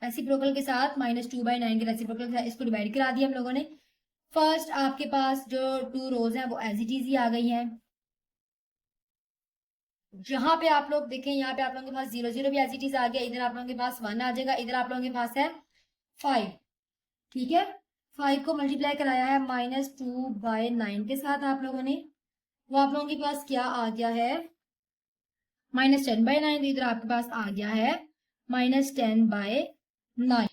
रेसिप्रोकल के साथ -2/9 के रेसिप्रोकल के साथ इसको डिवाइड करा दिया हम लोगों ने। फर्स्ट आपके पास जो 2 रोज हैं वो एज इट इज ही आ गई हैं, यहाँ पे आप लोग देखें, यहाँ पे आप लोगों के पास 0 0 भी एज इट इज आ गया, इधर आप लोगों के पास 1 आ जाएगा, इधर आप लोगों के पास है 5, ठीक है, 5 को मल्टीप्लाई कराया है -2/9 के साथ आप लोगों ने, वो आप लोगों के पास क्या आ गया है -10/9, इधर आपके पास आ गया है -10/9।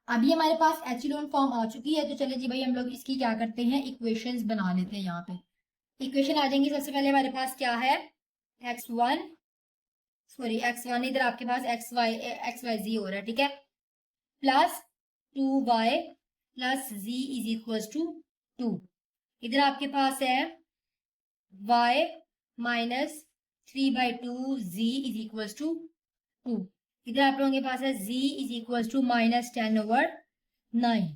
अभी हमारे पास एचिलोन फॉर्म आ चुकी है, तो चले जी भाई हम लोग इसकी क्या करते हैं, इक्वेशंस बना लेते हैं। यहाँ पे इक्वेशन आ जाएंगी, सबसे पहले हमारे पास क्या है x1 इधर आपके पास xyz हो रहा है, ठीक है, +2y + z = 2, इधर आपके पास है y - 3/2z = 2, इधर आप लोगों के पास है z = -10/9,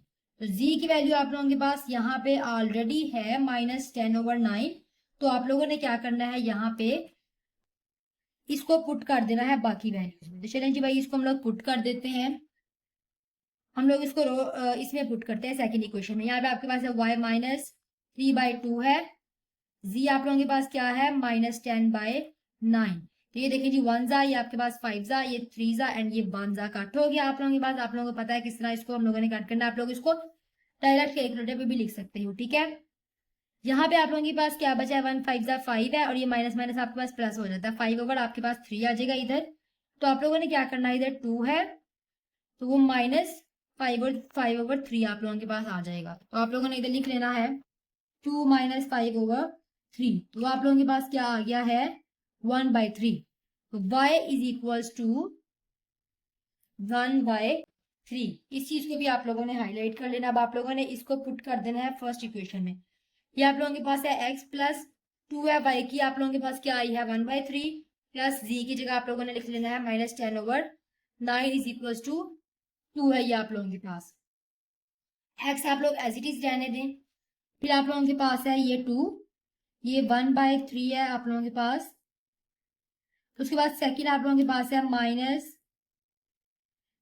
तो z की वैल्यू आप लोगों के पास यहाँ पे ऑलरेडी है -10/9, तो आप लोगों ने क्या करना है, यहाँ पे इसको पुट कर देना है बाकी वैल्यूज में। तो चलें जी भाई, इसको हम लोग पुट कर देते हैं, हम लोग इसको इसमें पुट करते हैं सेकंड इक्वेशन में। यहाँ पे आपके पास है y -3/2 है, z आप लोगों के पास क्या है -10/9, तो ये देखिए जी 1 जा, ये आपके पास 5 जा, ये 3 जा एंड ये 1 जा, कट हो गया आप लोगों के पास। आप लोगों को पता है किस तरह इसको हम लोगों ने कट करना है, आप लोग इसको डायरेक्ट कैलकुलेटर पे भी लिख सकते हो, ठीक है। यहाँ पे आप लोगों के पास क्या बचा है 1 5 जा 5 है, और ये माइनस माइनस आपके पास प्लस हो जाता है, 5 ओवर आपके पास 3 आ जाएगा इधर, तो आप लोगों ने क्या करना है, इधर 2 है तो वो 5/3 आप लोगों के पास आ जाएगा। तो आप लोगों ने इधर लिख लेना है 2 - 5/3। तो आप लोगों के पास क्या आ गया है 1/3। तो y इज इक्वल्स टू 1/3। इस चीज को भी आप लोगों ने हाईलाइट कर लेना। अब आप लोगों ने इसको पुट कर देना है फर्स्ट इक्वेशन में। ये आप लोगों के पास है x प्लस 2 है, y की आप लोगों के पास क्या आई है 1/3 प्लस z की जगह आप लोगों ने लिख लेना है -10/9 इज इक्वल्स टू 2 है ये आप लोगों के पास। x आप लोग एज इट इज रहने दें। फिर आप लोगों के पास है ये 2, ये 1/3 है आप लोगों के पास। उसके बाद सेकंड आप लोगों के पास है माइनस,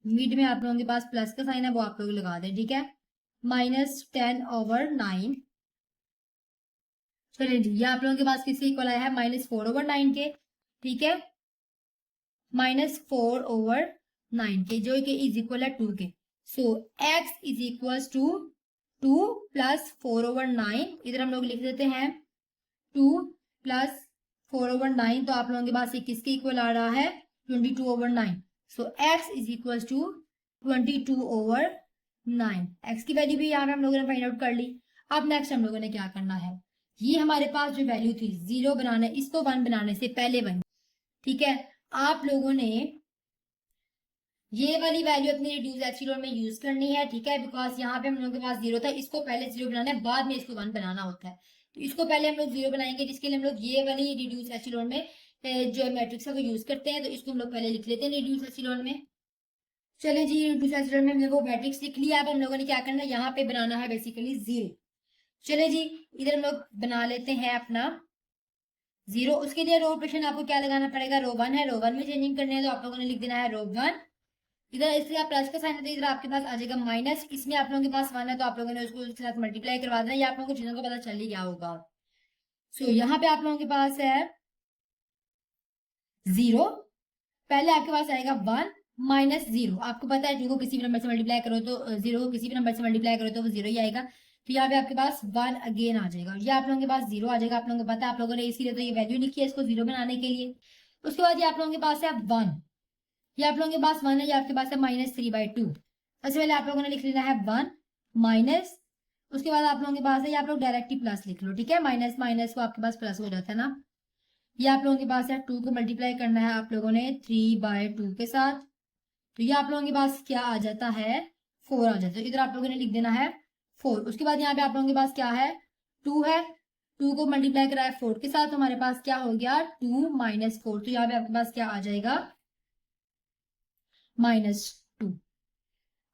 मिड में आप लोगों के पास प्लस का साइन है वो आप लोग लगा दें, ठीक है, -10/9। चलिए जी, ये आप लोगों के पास किसके इक्वल आया है -4/9 के, ठीक है, -4/9 के, जो कि इज इक्वल है 2 के। So x is equal to 2 plus 4/9। इधर हम लोग लिख देते हैं 2 प्लस 4/9। तो आप लोगों के पास ये किसके इक्वल आ रहा है 22/9। So x is equal to 22/9। x की वैल्यू भी यहाँ पे हम लोगों ने फाइंड आउट कर ली। अब नेक्स्ट हम लोगों ने क्या करना है, ये हमारे पास जो वैल्यू थी 0 बनाना, इसको 1 बनाने से पहले बन, ठीक है, आप लोगों ने ये वाली वैल्यू अपनी रिड्यूस एप्सिलॉन में यूज करनी है, ठीक है, बिकॉज यहाँ पे हम लोगों के पास 0 था, इसको पहले 0 बनाना है, बाद में इसको 1 बनाना होता है। तो इसको पहले हम लोग 0 बनाएंगे, जिसके लिए हम लोग ये वाली रिड्यूस एप्सिलॉन में जो मैट्रिक्स है वो यूज करते हैं। तो इसको हम लोग पहले लिख लेते हैं रिड्यूस एप्सिलॉन में। चले जी, रिड्यूस एप्सिलॉन में हमने वो मैट्रिक्स लिख लिया। अब हम लोगों ने क्या करना है, यहाँ पे बनाना है बेसिकली 0। चले जी, इधर हम लोग बना लेते हैं अपना 0। उसके लिए रो ऑपरेशन आपको क्या लगाना पड़ेगा, रो 1 है, रो 1 में चेंजिंग करनी है, तो आप लोगों ने लिख देना है रो 1। इधर इसलिए आप प्लस का साइन है तो इधर आपके पास आ जाएगा माइनस, इसमें आप लोगों के पास 1 है तो आप लोगों ने उसको उसके साथ मल्टीप्लाई करवा देना। ये आप लोगों को चीजों का पता चल ही गया होगा। सो यहाँ पे आप लोगों के पास है 0, पहले आपके पास आएगा 1 माइनस 0। आपको पता है 2 को किसी भी नंबर से मल्टीप्लाई करो तो 0 को किसी भी नंबर से मल्टीप्लाई करो तो वो 0 ही आएगा। तो यहाँ पे आपके पास 1 अगेन आ जाएगा, ये आप लोगों के पास 0 आ जाएगा। आप लोगों को पता है, आप लोगों ने इसीलिए तो ये वैल्यू लिखी है इसको 0 बनाने के लिए। उसके बाद ये आप लोगों के पास है 1, ये आप लोगों के पास 1 है, ये आपके पास है -3/2। सबसे पहले आप लोगों ने लिख लेना है 1 माइनस, उसके बाद आप लोगों के पास है, ये आप लोग डायरेक्ट ही प्लस लिख लो, ठीक है, माइनस माइनस को आपके पास प्लस हो जाता है ना। ये आप लोगों के पास है 2 को मल्टीप्लाई करना है आप लोगों ने 3/2 के साथ, तो ये आप लोगों के पास क्या आ जाता है 4 आ जाता है। इधर आप लोगों ने लिख देना है 4। उसके बाद यहाँ पे आप लोगों के पास क्या है 2 है, 2 को मल्टीप्लाई करा है 4 के साथ, तो हमारे पास क्या हो गया 2 - 4। तो यहाँ पे आपके पास क्या आ जाएगा -2।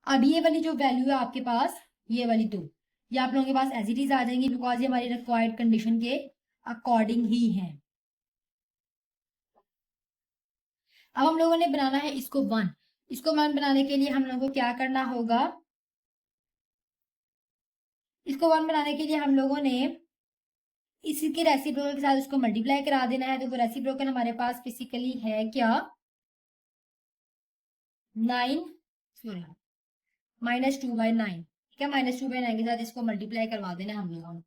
अब ये वाली जो वैल्यू है आपके पास, ये वाली 2, ये आप लोगों के पास एज इट इज आ जाएंगी, बिकॉज ये हमारी रिक्वायर्ड कंडीशन के अकॉर्डिंग ही है। अब हम लोगों ने बनाना है इसको 1। इसको 1 बनाने के लिए हम लोगों को क्या करना होगा, इसको 1 बनाने के लिए हम लोगों ने इसके रेसिप्रोकल के साथ इसको मल्टीप्लाई करा देना है। तो वो रेसिप्रोकल हमारे पास फिजिकली है क्या 9, सॉरी -2/9, ठीक है, -2/9 के साथ इसको मल्टीप्लाई करवा देना है हम लोगों ने।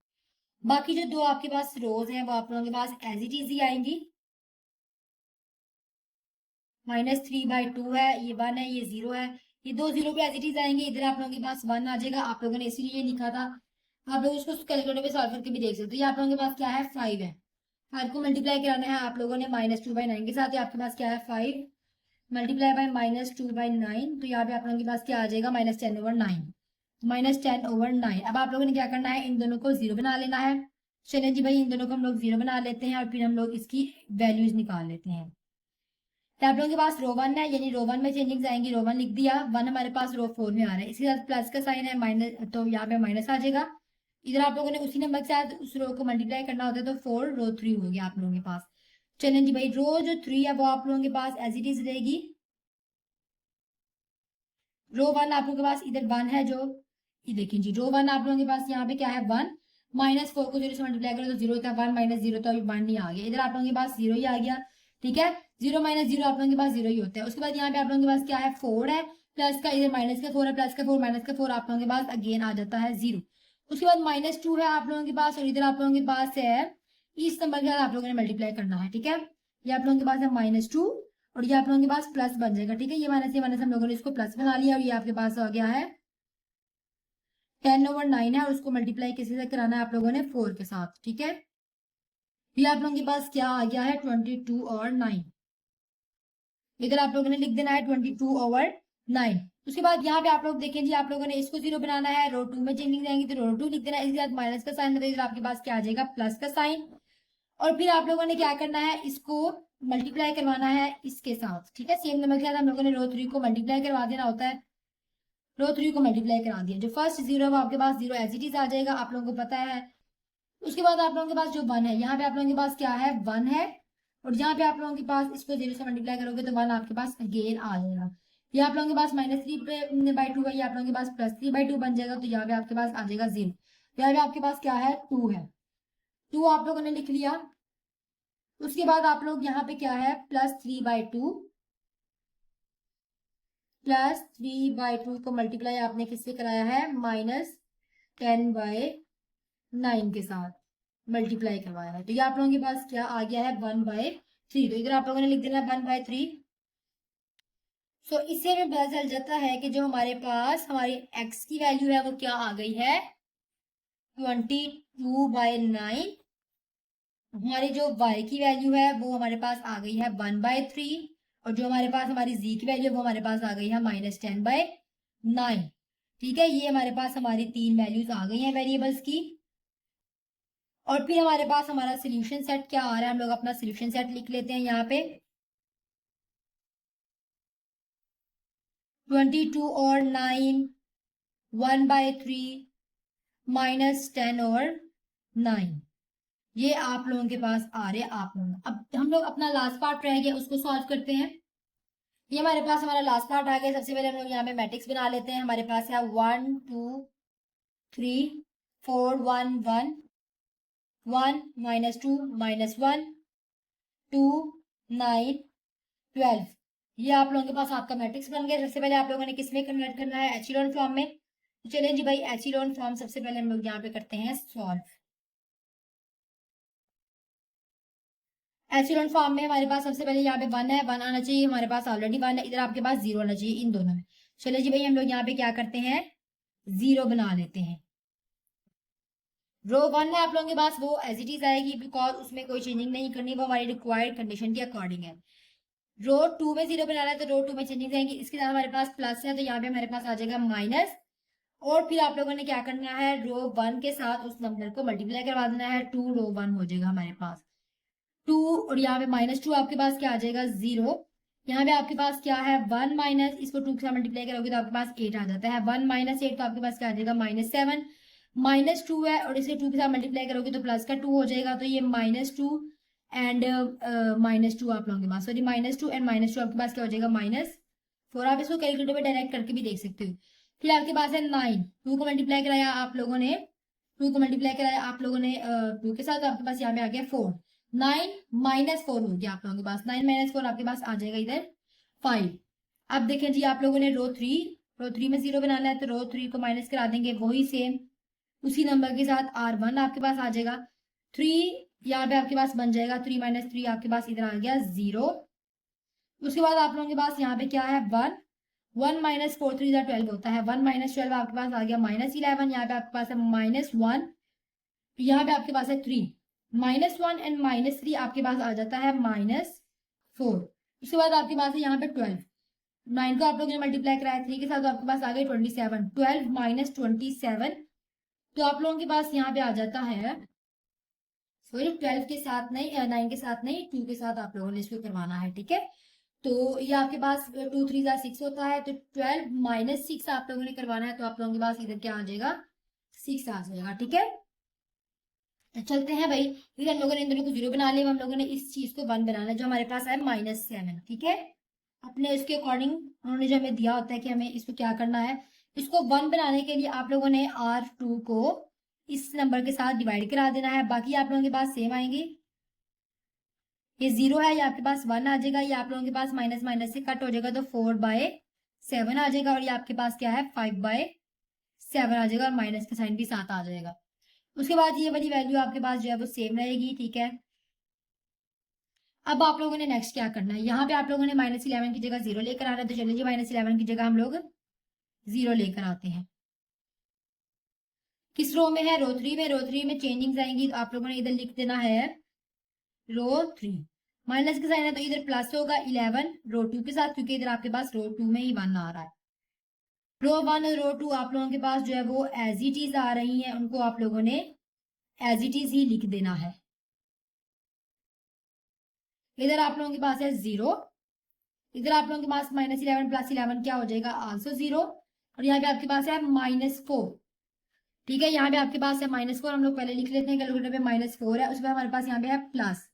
बाकी जो 2 आपके पास रोज हैं वो आप लोगों के पास एज इट इज ही आएंगी। -3/2 है, ये 1 है, ये 0 है, ये 2 0 पे एज इट इज आएंगे। इधर आप लोगों के पास 1 आ जाएगा, आप लोगों ने इसीलिए लिखा था। आप लोग उसको कैलकुलेटर पे सॉल्व करके भी देख सकते हो। ये आप लोगों के पास क्या है 5 है, 5 को मल्टीप्लाई कराना है आप लोगों ने -2/9 के साथ। आपके पास क्या है 5 मल्टीप्लाई बाय -2/9, तो यहाँ पे आप लोगों के पास क्या आ जाएगा -10/9, -10/9। अब आप लोगों ने क्या करना है, इन दोनों को 0 बना लेना है। चलिए जी भाई, इन दोनों को हम लोग 0 बना लेते हैं और फिर हम लोग इसकी वैल्यूज निकाल लेते हैं। तो आप लोगों के पास रो 1 है, यानी रो 1 में चेंजिंग आएंगी, रो 1 लिख दिया, 1 हमारे पास रो 4 में आ रहा है, इसके साथ प्लस का साइन है माइनस, तो यहाँ पे माइनस आ जाएगा। इधर आप लोगों ने उसी नंबर के साथ उस रो को मल्टीप्लाई करना होता है, तो 4 रो 3 हो गया आप लोगों के पास। चलें जी भाई, रो जो 3 है वो आप लोगों के पास एज इट इज रहेगी। रो 1 आप लोगों के पास इधर 1 है, जो ये देखिए जी, रो 1 आप लोगों के पास यहाँ पे क्या है 1, -4 को 0 से मल्टीप्लाई करो तो 0 था, 1 - 0 तो अभी 1 नहीं आ गया। इधर आप लोगों के पास 0 ही आ गया, ठीक है, 0 - 0 आप लोगों के पास 0 ही होता है। उसके बाद यहाँ पे आप लोगों के पास क्या है 4 है, प्लस का इधर माइनस का 4 है, प्लस का 4 माइनस का 4 आप लोगों के पास अगेन आ जाता है 0। उसके बाद -2 है आप लोगों के पास, और इधर आप लोगों के पास है इस नंबर के साथ आप लोगों ने मल्टीप्लाई करना है, ठीक है। ये आप लोगों के पास है -2 और ये आप लोगों के पास प्लस बन जाएगा, ठीक है, ये माइनस हम लोगों ने इसको प्लस बना लिया और ये आपके पास आ गया है 10/9 है और उसको मल्टीप्लाई किसी से कराना है आप लोगों ने 4 के साथ, ठीक है। ये आप लोगों के पास क्या आ गया है 22/9। इधर आप लोगों ने लिख देना है 22/9। उसके बाद यहाँ पे आप लोग देखें जी, आप लोगों ने इसको 0 बनाना है, रो 2 में चेंजिंग जाएंगी तो रो 2 लिख देना है, इसके बाद माइनस का साइन, मतलब इधर आपके पास क्या आ जाएगा प्लस का साइन। और फिर आप लोगों ने क्या करना है, इसको मल्टीप्लाई करवाना है इसके साथ, ठीक है। सेम नंबर के साथ हम लोगों ने रो 3 को मल्टीप्लाई करवा देना होता है। रो 3 को मल्टीप्लाई करा दिया, जो फर्स्ट 0 है वो आपके पास 0 एज इट इज आ जाएगा, आप लोगों को पता है। उसके बाद आप लोगों के पास जो 1 है, यहाँ पे आप लोगों के पास क्या है 1 है, और जहाँ पे आप लोगों के पास इसको 0 से मल्टीप्लाई करोगे तो 1 आपके पास अगेन आ जाएगा। ये आप लोगों के पास -3/2 है, ये आप लोगों के पास +3/2 बन जाएगा, तो यहाँ पे आपके पास आ जाएगा 0। यहाँ पे आपके पास क्या है 2 है, 2 आप लोगों ने लिख लिया। उसके बाद आप लोग यहाँ पे क्या है +3/2, +3/2 को मल्टीप्लाई आपने किससे कराया है -10/9 के साथ मल्टीप्लाई करवाया है, तो ये आप लोगों के पास क्या आ गया है 1/3। तो इधर आप लोगों ने लिख देना 1/3। सो इससे हमें पता चल जाता है कि जो हमारे पास हमारी x की वैल्यू है वो क्या आ गई है 22/9। हमारी जो y की वैल्यू है वो हमारे पास आ गई है 1/3, और जो हमारे पास हमारी z की वैल्यू है वो हमारे पास आ गई है -10/9। ठीक है, ये हमारे पास हमारी 3 वैल्यूज आ गई हैं वेरिएबल्स की। और फिर हमारे पास हमारा सोल्यूशन सेट क्या आ रहा है, हम लोग अपना सोल्यूशन सेट लिख लेते हैं यहाँ पे। 22/9, 1/3, -10/9, ये आप लोगों के पास आ रहे हैं आप लोग। अब हम लोग अपना लास्ट पार्ट रह गया उसको सॉल्व करते हैं। ये हमारे पास हमारा लास्ट पार्ट आ गया। सबसे पहले हम लोग यहाँ पे मैट्रिक्स बना लेते हैं। हमारे पास है 1 2 3 4 1 1 1 -2 -1 2 9 12। ये आप लोगों के पास आपका मैट्रिक्स बन गया। सबसे पहले आप लोगों ने किसमें कन्वर्ट करना है एचिलॉन फॉर्म में। तो चलिए जी भाई, एचिलॉन फॉर्म सबसे पहले हम लोग यहाँ पे करते हैं सॉल्व। एचिलॉन फॉर्म में हमारे पास सबसे पहले यहाँ पे 1 है, 1 आना चाहिए, हमारे पास ऑलरेडी 1 है। इधर आपके पास 0 आना चाहिए इन दोनों में। चलिए जी भाई, हम लोग यहाँ पे क्या करते हैं 0 बना लेते हैं। रो 1 है आप लोगों के पास, वो एज इट इज आएगी बिकॉज उसमें कोई चेंजिंग नहीं करनी, वो हमारी रिक्वायर्ड कंडीशन के अकॉर्डिंग है। रो 2 में 0 बनाना है तो रो 2 में चेंजिंग जाएंगी। इसके साथ हमारे पास प्लस है तो यहाँ पे हमारे पास आ जाएगा माइनस। और फिर आप लोगों ने क्या करना है रो 1 के साथ उस नंबर को मल्टीप्लाई करवा देना है, 2 रो 1 हो जाएगा हमारे पास 2, और यहाँ पे -2 आपके पास क्या आ जाएगा 0। यहाँ पे आपके पास क्या है 1 माइनस, इसको 2 के साथ मल्टीप्लाई करोगे तो आपके पास 8 आ जाता है। 1 -8 तो आपके पास क्या आ जाएगा -7। -2 है और इसे 2 के साथ मल्टीप्लाई करोगे तो प्लस का 2 हो जाएगा, तो ये -2 एंड -2 आप लोगों के पास, सॉरी -2 एंड -2 आपके पास क्या हो जाएगा -4। आप इसको कैलकुलेटर में डायरेक्ट करके भी देख सकते हो। फिर आपके पास है 9, 2 को मल्टीप्लाई कराया आप लोगों ने, 2 को मल्टीप्लाई कराया आप लोगों ने 2 के साथ, तो आपके पास यहाँ पे आ गया 4। 9 -4 हो गया आप लोगों के पास, 9 -4 आपके पास आ जाएगा इधर 5। अब देखें जी, आप लोगों ने रो 3 में 0 बनाना है तो रो 3 को माइनस करा देंगे, वही सेम उसी नंबर के साथ R1 आपके पास आ जाएगा। 3 यहाँ पे आपके पास बन जाएगा, 3 - 3 आपके पास इधर आ गया 0। उसके बाद आप लोगों के पास यहाँ पे क्या है 1, 1 -4 3 12 होता है, 1 -12 आपके पास आ गया -11। यहाँ पे आपके पास है -1, यहाँ पे आपके पास है 3, -1 एंड -3 आपके पास आ जाता है -4। उसके बाद आपके पास है यहाँ पे 12, 9 को आप लोगों ने मल्टीप्लाई कराया 3 के साथ, तो आपके पास आ गई 27। 12 -27, तो आप लोगों के पास यहाँ पे आ जाता है, सॉरी 12 के साथ नहीं, 9 के साथ नहीं, 2 के साथ आप लोगों ने इसको करवाना है, ठीक है। तो ये आपके पास 2 3 6 होता है, तो 12 -6 आप लोगों ने करवाना है, तो आप लोगों के पास इधर क्या आ जाएगा 6 आ जाएगा, ठीक है। तो चलते हैं भाई, फिर हम लोगों ने इन दोनों को 0 बना लिया, हम लोगों ने इस चीज को 1 बनाना है जो हमारे पास है -7, ठीक है। अपने इसके अकॉर्डिंग उन्होंने जो हमें दिया होता है कि हमें इसको क्या करना है, इसको 1 बनाने के लिए आप लोगों ने R2 को इस नंबर के साथ डिवाइड करा देना है, बाकी आप लोगों के पास सेम आएंगे। ये 0 है, ये आपके पास 1 आ जाएगा, ये आप लोगों के पास माइनस माइनस से कट हो जाएगा तो 4/7 आ जाएगा, और ये आपके पास क्या है 5/7 आ जाएगा, और माइनस का साइन भी साथ आ जाएगा। उसके बाद ये वाली वैल्यू आपके पास जो है वो सेम रहेगी, ठीक है। अब आप लोगों ने नेक्स्ट क्या करना है, यहाँ पे आप लोगों ने -11 की जगह 0 लेकर आना है, तो चलिए जी -11 की जगह हम लोग 0 लेकर आते हैं। किस रो में है? रो 3 में। रो 3 में चेंजिंग आएंगी तो आप लोगों ने इधर लिख देना है रो 3। माइनस का साइन है तो इधर प्लस होगा 11 रो 2 के साथ, क्योंकि इधर आपके पास रो 2 में ही 1 आ रहा है। रो 1 और रो 2 आप लोगों के पास जो है वो एज इट इज आ रही हैं, उनको आप लोगों ने एज इट इज ही लिख देना है। इधर आप लोगों के पास है 0, इधर आप लोगों के पास -11 + 11 क्या हो जाएगा? आल्सो 0। और यहाँ पे आपके पास है -4। ठीक है, यहाँ पे आपके पास है -4, हम लोग पहले लिख लेते हैं कैलकुलेटर पे। -4 है, उसके बाद हमारे पास यहाँ पे है प्लस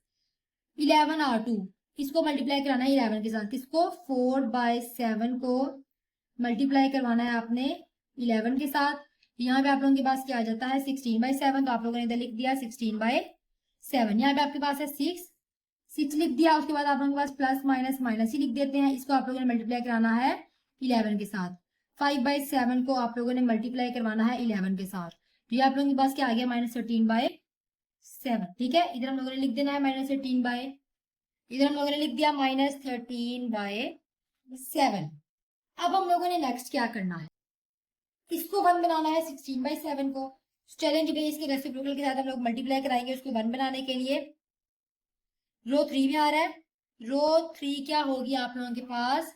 11R2। इसको मल्टीप्लाई कराना है 11 के साथ। किसको? 4/7 को मल्टीप्लाई करवाना है आपने 11 के साथ। यहाँ पे आप लोगों के पास क्या आ जाता है? 16/7। तो आप लोगों ने इधर लिख दिया 16/7। यहाँ पे आपके पास है 6 लिख दिया। उसके बाद आप लोगों के पास प्लस माइनस माइनस ही लिख देते हैं। इसको आप लोगों ने मल्टीप्लाई कराना है 11 के साथ। 5/7 को आप लोगों ने मल्टीप्लाई करवाना है 11 के साथ। तो ये आप लोगों के पास क्या आ गया? -13/7। ठीक है, इधर हम लोगों ने लिख देना है -13 इधर हम लोगों ने लिख दिया -13/7। अब हम लोगों ने नेक्स्ट क्या करना है? इसको 1 बनाना है 16/7 को। चैलेंज पे इसके रेसिप्रोकल के साथ हम लोग मल्टीप्लाई कराएंगे उसको 1 बनाने के लिए। रो 3 में आ रहा है। रो 3 क्या होगी आप लोगों के पास?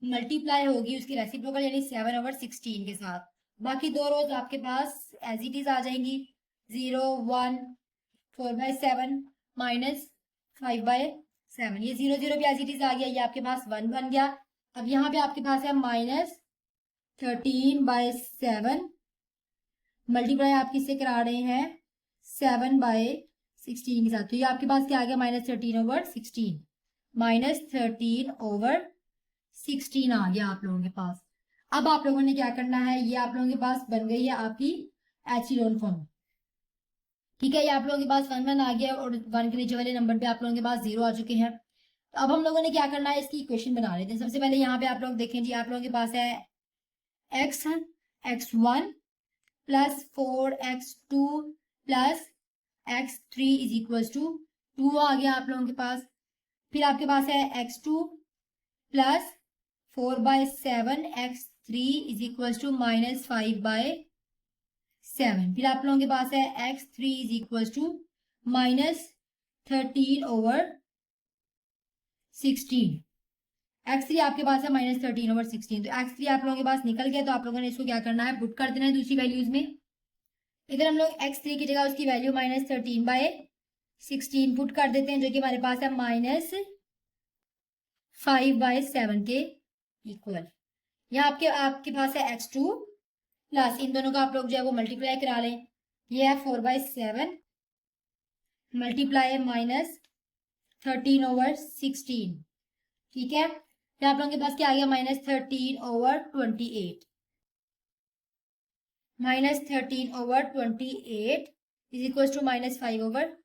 मल्टीप्लाई होगी उसकी रेसिप्रोकल यानी 7/16 के साथ। बाकी दो रोज आपके पास एज इट इज आ जाएंगी। 0 1 4/7 -5/7। ये 0 0 भी एज इट इज आ गया। ये आपके पास 1 बन गया। अब यहाँ पे आपके पास है -13/7 मल्टीप्लाई आप किससे करा रहे हैं? 7/16 के साथ। तो ये आपके पास क्या आ गया? -13/16 -13/16 आ गया आप लोगों के पास। अब आप लोगों ने क्या करना है? ये आप लोगों के पास बन गई है आपकी एचिलोन फॉर्म। ठीक है, ये आप लोगों के पास 1 1 आ गया और 1 के नीचे वाले नंबर पे आप लोगों के पास 0 आ चुके हैं। तो अब हम लोगों ने क्या करना है? इसकी इक्वेशन बना लेते हैं। सबसे पहले यहाँ पे आप लोग देखें जी, आप लोगों के पास है x1 + 4x2 + x3 = 2 आ गया आप लोगों के पास। फिर आपके पास है x2 + 4/7 x3 = -5/7। फिर आप लोगों के पास है x3 = -13/16। x3 आपके पास है -13/16। तो x3 आप लोगों के पास निकल गया। तो आप लोगों ने इसको क्या करना है? पुट कर देना है दूसरी वैल्यूज में। इधर हम लोग x3 की जगह उसकी वैल्यू -13/16 पुट कर देते हैं, जो कि हमारे पास है -5/7 के इक्वल। यहाँ आपके पास है x2 प्लस इन दोनों का आप लोग जो है वो मल्टीप्लाई करा लें। ये है 4/7 मल्टीप्लाई -13/16। ठीक है, फिर आप लोगों के पास क्या आ गया? -13/28 -13/28 = -5/7।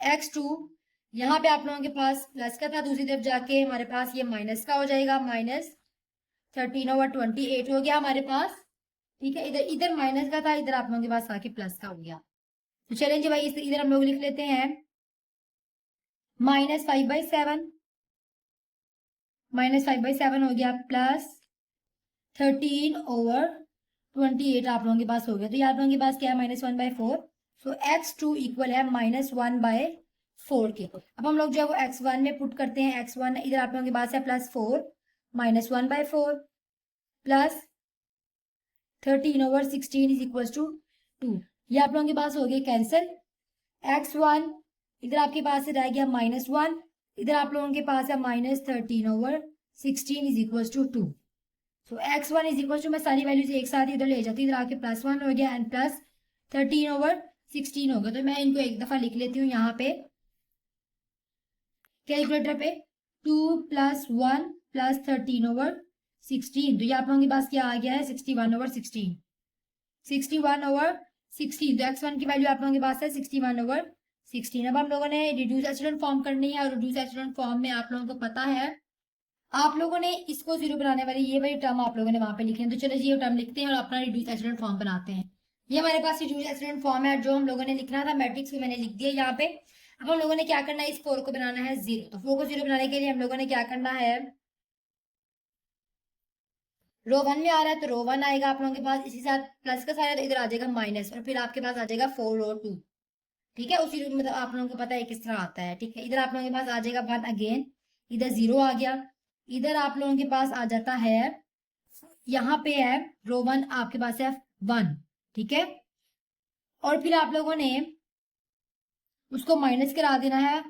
x2 यहाँ पे आप लोगों के पास प्लस का था, दूसरी तरफ जाके हमारे पास ये माइनस का हो जाएगा। -13/28 हो गया हमारे पास। ठीक है, इधर इधर माइनस का था, इधर आप लोगों के पास आके प्लस का हो गया। तो चलें जी भाई, इधर हम लोग लिख लेते हैं -5/7 हो गया प्लस 13/28 आप लोगों के पास हो गया। तो ये आप लोगों के पास क्या है? -1/4। सो x2 इक्वल है -1/4 के। अब हम लोग जो है वो x1 में पुट करते हैं। x1 इधर आप लोगों के पास है +4 -1/4 प्लस 13/16 = 2। ये आप लोगों के पास हो गया कैंसिल। x1 इधर आपके पास रह गया -1, इधर आप लोगों के पास है -13/16 = 2। तो x1 = मैं सारी वैल्यूज एक साथ इधर ले जाती हूँ, इधर आके +1 हो गया एंड प्लस 13/16 होगा। तो मैं इनको एक दफा लिख लेती हूँ यहाँ पे कैलकुलेटर पे। 2 + 1 + 13/16। तो ये आप लोगों के पास क्या आ गया है? 61/16। 61/16। तो x1 की वैल्यू आप लोगों के पास है 61/16। अब हम लोगों ने रिड्यूस एचेलॉन फॉर्म करनी है और रिड्यूस एचेलॉन फॉर्म में आप लोगों को पता है, आप लोगों ने इसको 0 बनाने वाली ये वाली टर्म आप लोगों ने वहां पे लिखी है। तो चलो ये टर्म लिखते हैं और अपना रिड्यूस एचेलॉन फॉर्म बनाते हैं। ये हमारे पास रिड्यूस एचेलॉन फॉर्म है, जो हम लोगों ने लिखना था मैट्रिक्स में मैंने लिख दिया यहाँ पे। अब हम लोगों ने क्या करना है? इस 4 को बनाना है 0। तो 4 को 0 बनाने के लिए हम लोगों ने क्या करना है? रो 1 में आ रहा है तो रो 1 आएगा आप लोगों के पास, इसी साथ प्लस का साइन है तो इधर आ जाएगा माइनस, और फिर आपके पास आ जाएगा 4 रो 2। ठीक है, उसी मतलब आप लोगों को पता है किस तरह आता है। ठीक है, इधर आप लोगों के पास आ जाएगा 1 अगेन, इधर 0 आ गया, इधर आप लोगों के पास आ जाता है, यहाँ पे है रो 1 आपके पास है 1। ठीक है, और फिर आप लोगों ने उसको माइनस करा देना है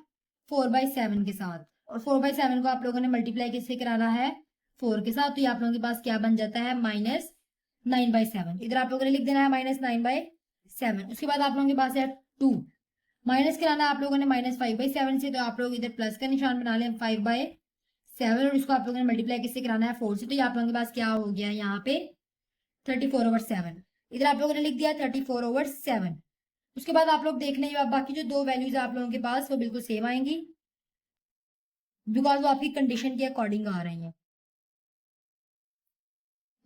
4/7 के साथ, और 4/7 को आप लोगों ने मल्टीप्लाई किससे कराना है, 4 के साथ। तो ये आप लोगों के पास क्या बन जाता है, -9/7। इधर आप लोगों ने लिख देना है -9/7। उसके बाद आप लोगों के पास है 2, माइनस कराना है आप लोगों ने -5/7 से, तो आप लोग इधर प्लस का निशान बना लें 5/7, और इसको आप लोगों ने मल्टीप्लाई किससे कराना है, 4 से। तो ये आप लोगों के पास क्या हो गया यहाँ पे 34/7। इधर आप लोगों ने लिख दिया 34/7। उसके बाद आप लोग देख लें बाकी जो दो वैल्यूज आप लोगों के पास वो बिल्कुल सेम आएंगी, बिकॉज वो आपकी कंडीशन के अकॉर्डिंग आ रही हैं।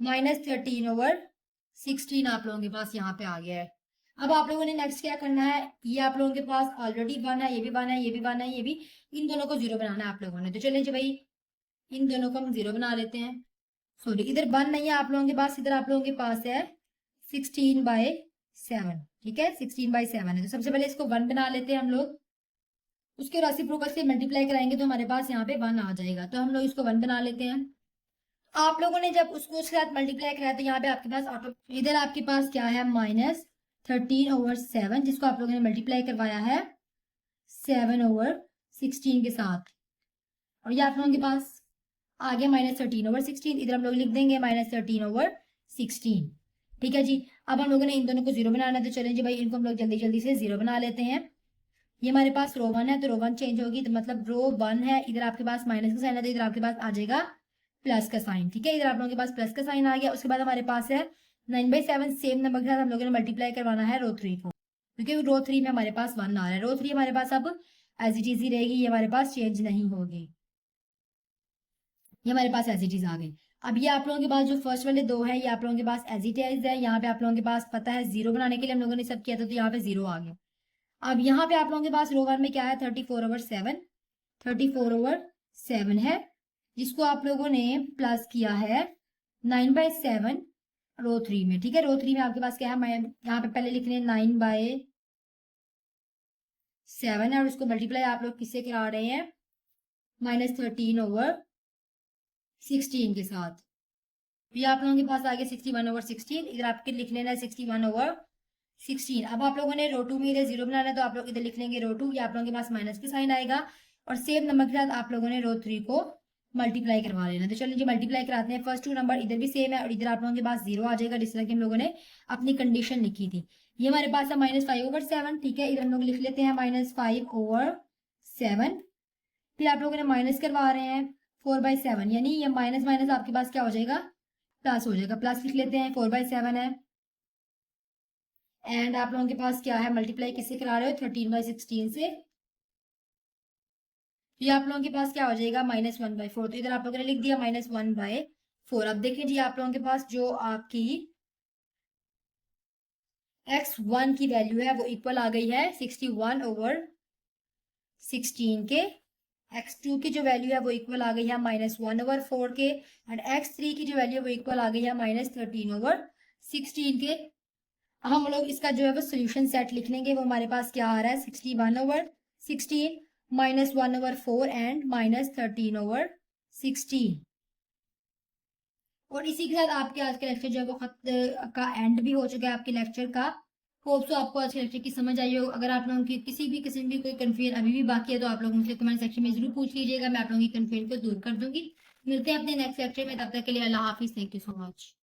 -13/16 आप लोगों के पास यहाँ पे आ गया है। अब आप लोगों ने नेक्स्ट क्या करना है, ये आप लोगों के पास ऑलरेडी 1 है, ये भी 1 है, ये भी 1 है, ये भी, इन दोनों को 0 बनाना है आप लोगों ने। तो चलिए जी भाई, इन दोनों को हम 0 बना लेते हैं। सॉरी, इधर 1 नहीं है आप लोगों के पास, इधर आप लोगों के पास है 16/7। ठीक है, 16/7 है, तो सबसे पहले इसको 1 बना लेते हैं हम लोग। उसके रेसिप्रोकल से मल्टीप्लाई कराएंगे तो हमारे पास यहाँ पे 1 आ जाएगा, तो हम लोग इसको 1 बना लेते हैं। आप लोगों ने जब उसको उसके साथ मल्टीप्लाई कराया तो यहाँ पे आपके पास ऑटो, इधर आपके पास क्या है -13/7, जिसको आप लोगों ने मल्टीप्लाई करवाया है 7/16 के साथ, और ये आप लोगों के पास आ गया -13/16। इधर हम लोग लिख देंगे -13/16। ठीक है जी, अब हम लोगों ने इन दोनों को 0 बनाना है, तो चलें जी भाई, इनको हम लोग जल्दी जल्दी से 0 बना लेते हैं। ये हमारे पास रो 1 है, तो रो 1 चेंज होगी, तो मतलब रो 1 है, इधर आपके पास माइनस का साइन है, तो इधर आपके पास आ जाएगा प्लस का साइन। ठीक है, इधर आप लोगों के पास प्लस का साइन आ गया। उसके बाद हमारे पास है 9/7, सेम नंबर के साथ हम लोगों ने मल्टीप्लाई करवाना है रो 3 को, क्योंकि रो 3 में हमारे पास 1 आ रहा है। रो 3 हमारे पास अब एज इट इज ही रहेगी, ये हमारे पास चेंज नहीं होगी, ये हमारे पास एज इट इज आ गई। अब ये आप लोगों के पास जो फर्स्ट वाले दो है, ये आप लोगों के पास एज इट इज है। यहाँ पे आप लोगों के पास पता है 0 बनाने के लिए हम लोगों ने सब किया था, तो यहाँ पे 0 आ गया। अब यहाँ पे आप लोगों के पास रो 1 में क्या है 34/7, 34/7 है, जिसको आप लोगों ने प्लस किया है 9/7 रो 3 में। ठीक है, रो 3 में आपके पास क्या है, मैं यहाँ पे पहले लिख रहे हैं 9/7 है, और उसको मल्टीप्लाई आप लोग किससे करा रहे हैं, -13/16 के साथ। ये आप लोगों के पास आ गया 61/16, इधर आपके लिख लेना है 61/16। अब आप लोगों ने रो 2 में इधर 0 बनाना है, तो आप लोग इधर लिख लेंगे रो 2, ये आप लोगों के पास माइनस के साइन आएगा, और सेम नंबर के साथ आप लोगों ने रो 3 को मल्टीप्लाई करवा लेना। तो चलिए जी मल्टीप्लाई कराते हैं। फर्स्ट 2 नंबर इधर भी सेम है, और इधर आप लोगों के पास 0 आ जाएगा, जिस तरह की हम लोगों ने अपनी कंडीशन लिखी थी। ये हमारे पास है -5/7। ठीक है, इधर हम लोग लिख लेते हैं -5/7। फिर आप लोगों ने माइनस करवा रहे हैं 4/7, यानी ये माइनस माइनस आपके पास क्या हो जाएगा, प्लस हो जाएगा। प्लस लिख लेते हैं, 4/7 है, एंड आप लोगों के पास क्या है, मल्टीप्लाई किससे करा रहे हो, 13/16 से। ये आप लोगों के पास क्या हो जाएगा, -1/4। तो इधर आप लोगों ने लिख दिया -1/4। अब देखें जी, आप लोगों के पास जो आपकी x1 की वैल्यू है वो इक्वल आ गई है 61/16 के। x2 की जो वैल्यू है वो इक्वल आ गई है -1/4 के, एंड x3 की जो वैल्यू है वो इक्वल आ गई है -13/16 के। हम लोग इसका जो है वो सोल्यूशन सेट लिख लेंगे। वो हमारे पास क्या आ रहा है, 61/16 -1/4 एंड -13/16। और इसी के साथ आपके आज के लेक्चर जो है वो खत का एंड भी हो चुका है आपके लेक्चर का। होप सो आपको आज के लेक्चर की समझ आई हो। अगर आप लोगों की किसी भी किस्म की कोई कन्फ्यूजन अभी भी बाकी है, तो आप लोग मुझसे कमेंट सेक्शन में जरूर पूछ लीजिएगा, मैं आप लोगों की कन्फ्यूजन को दूर कर दूंगी। मिलते हैं अपने नेक्स्ट लेक्चर में, तब तक के लिए अल्लाह हाफिज, थैंक यू सो मच।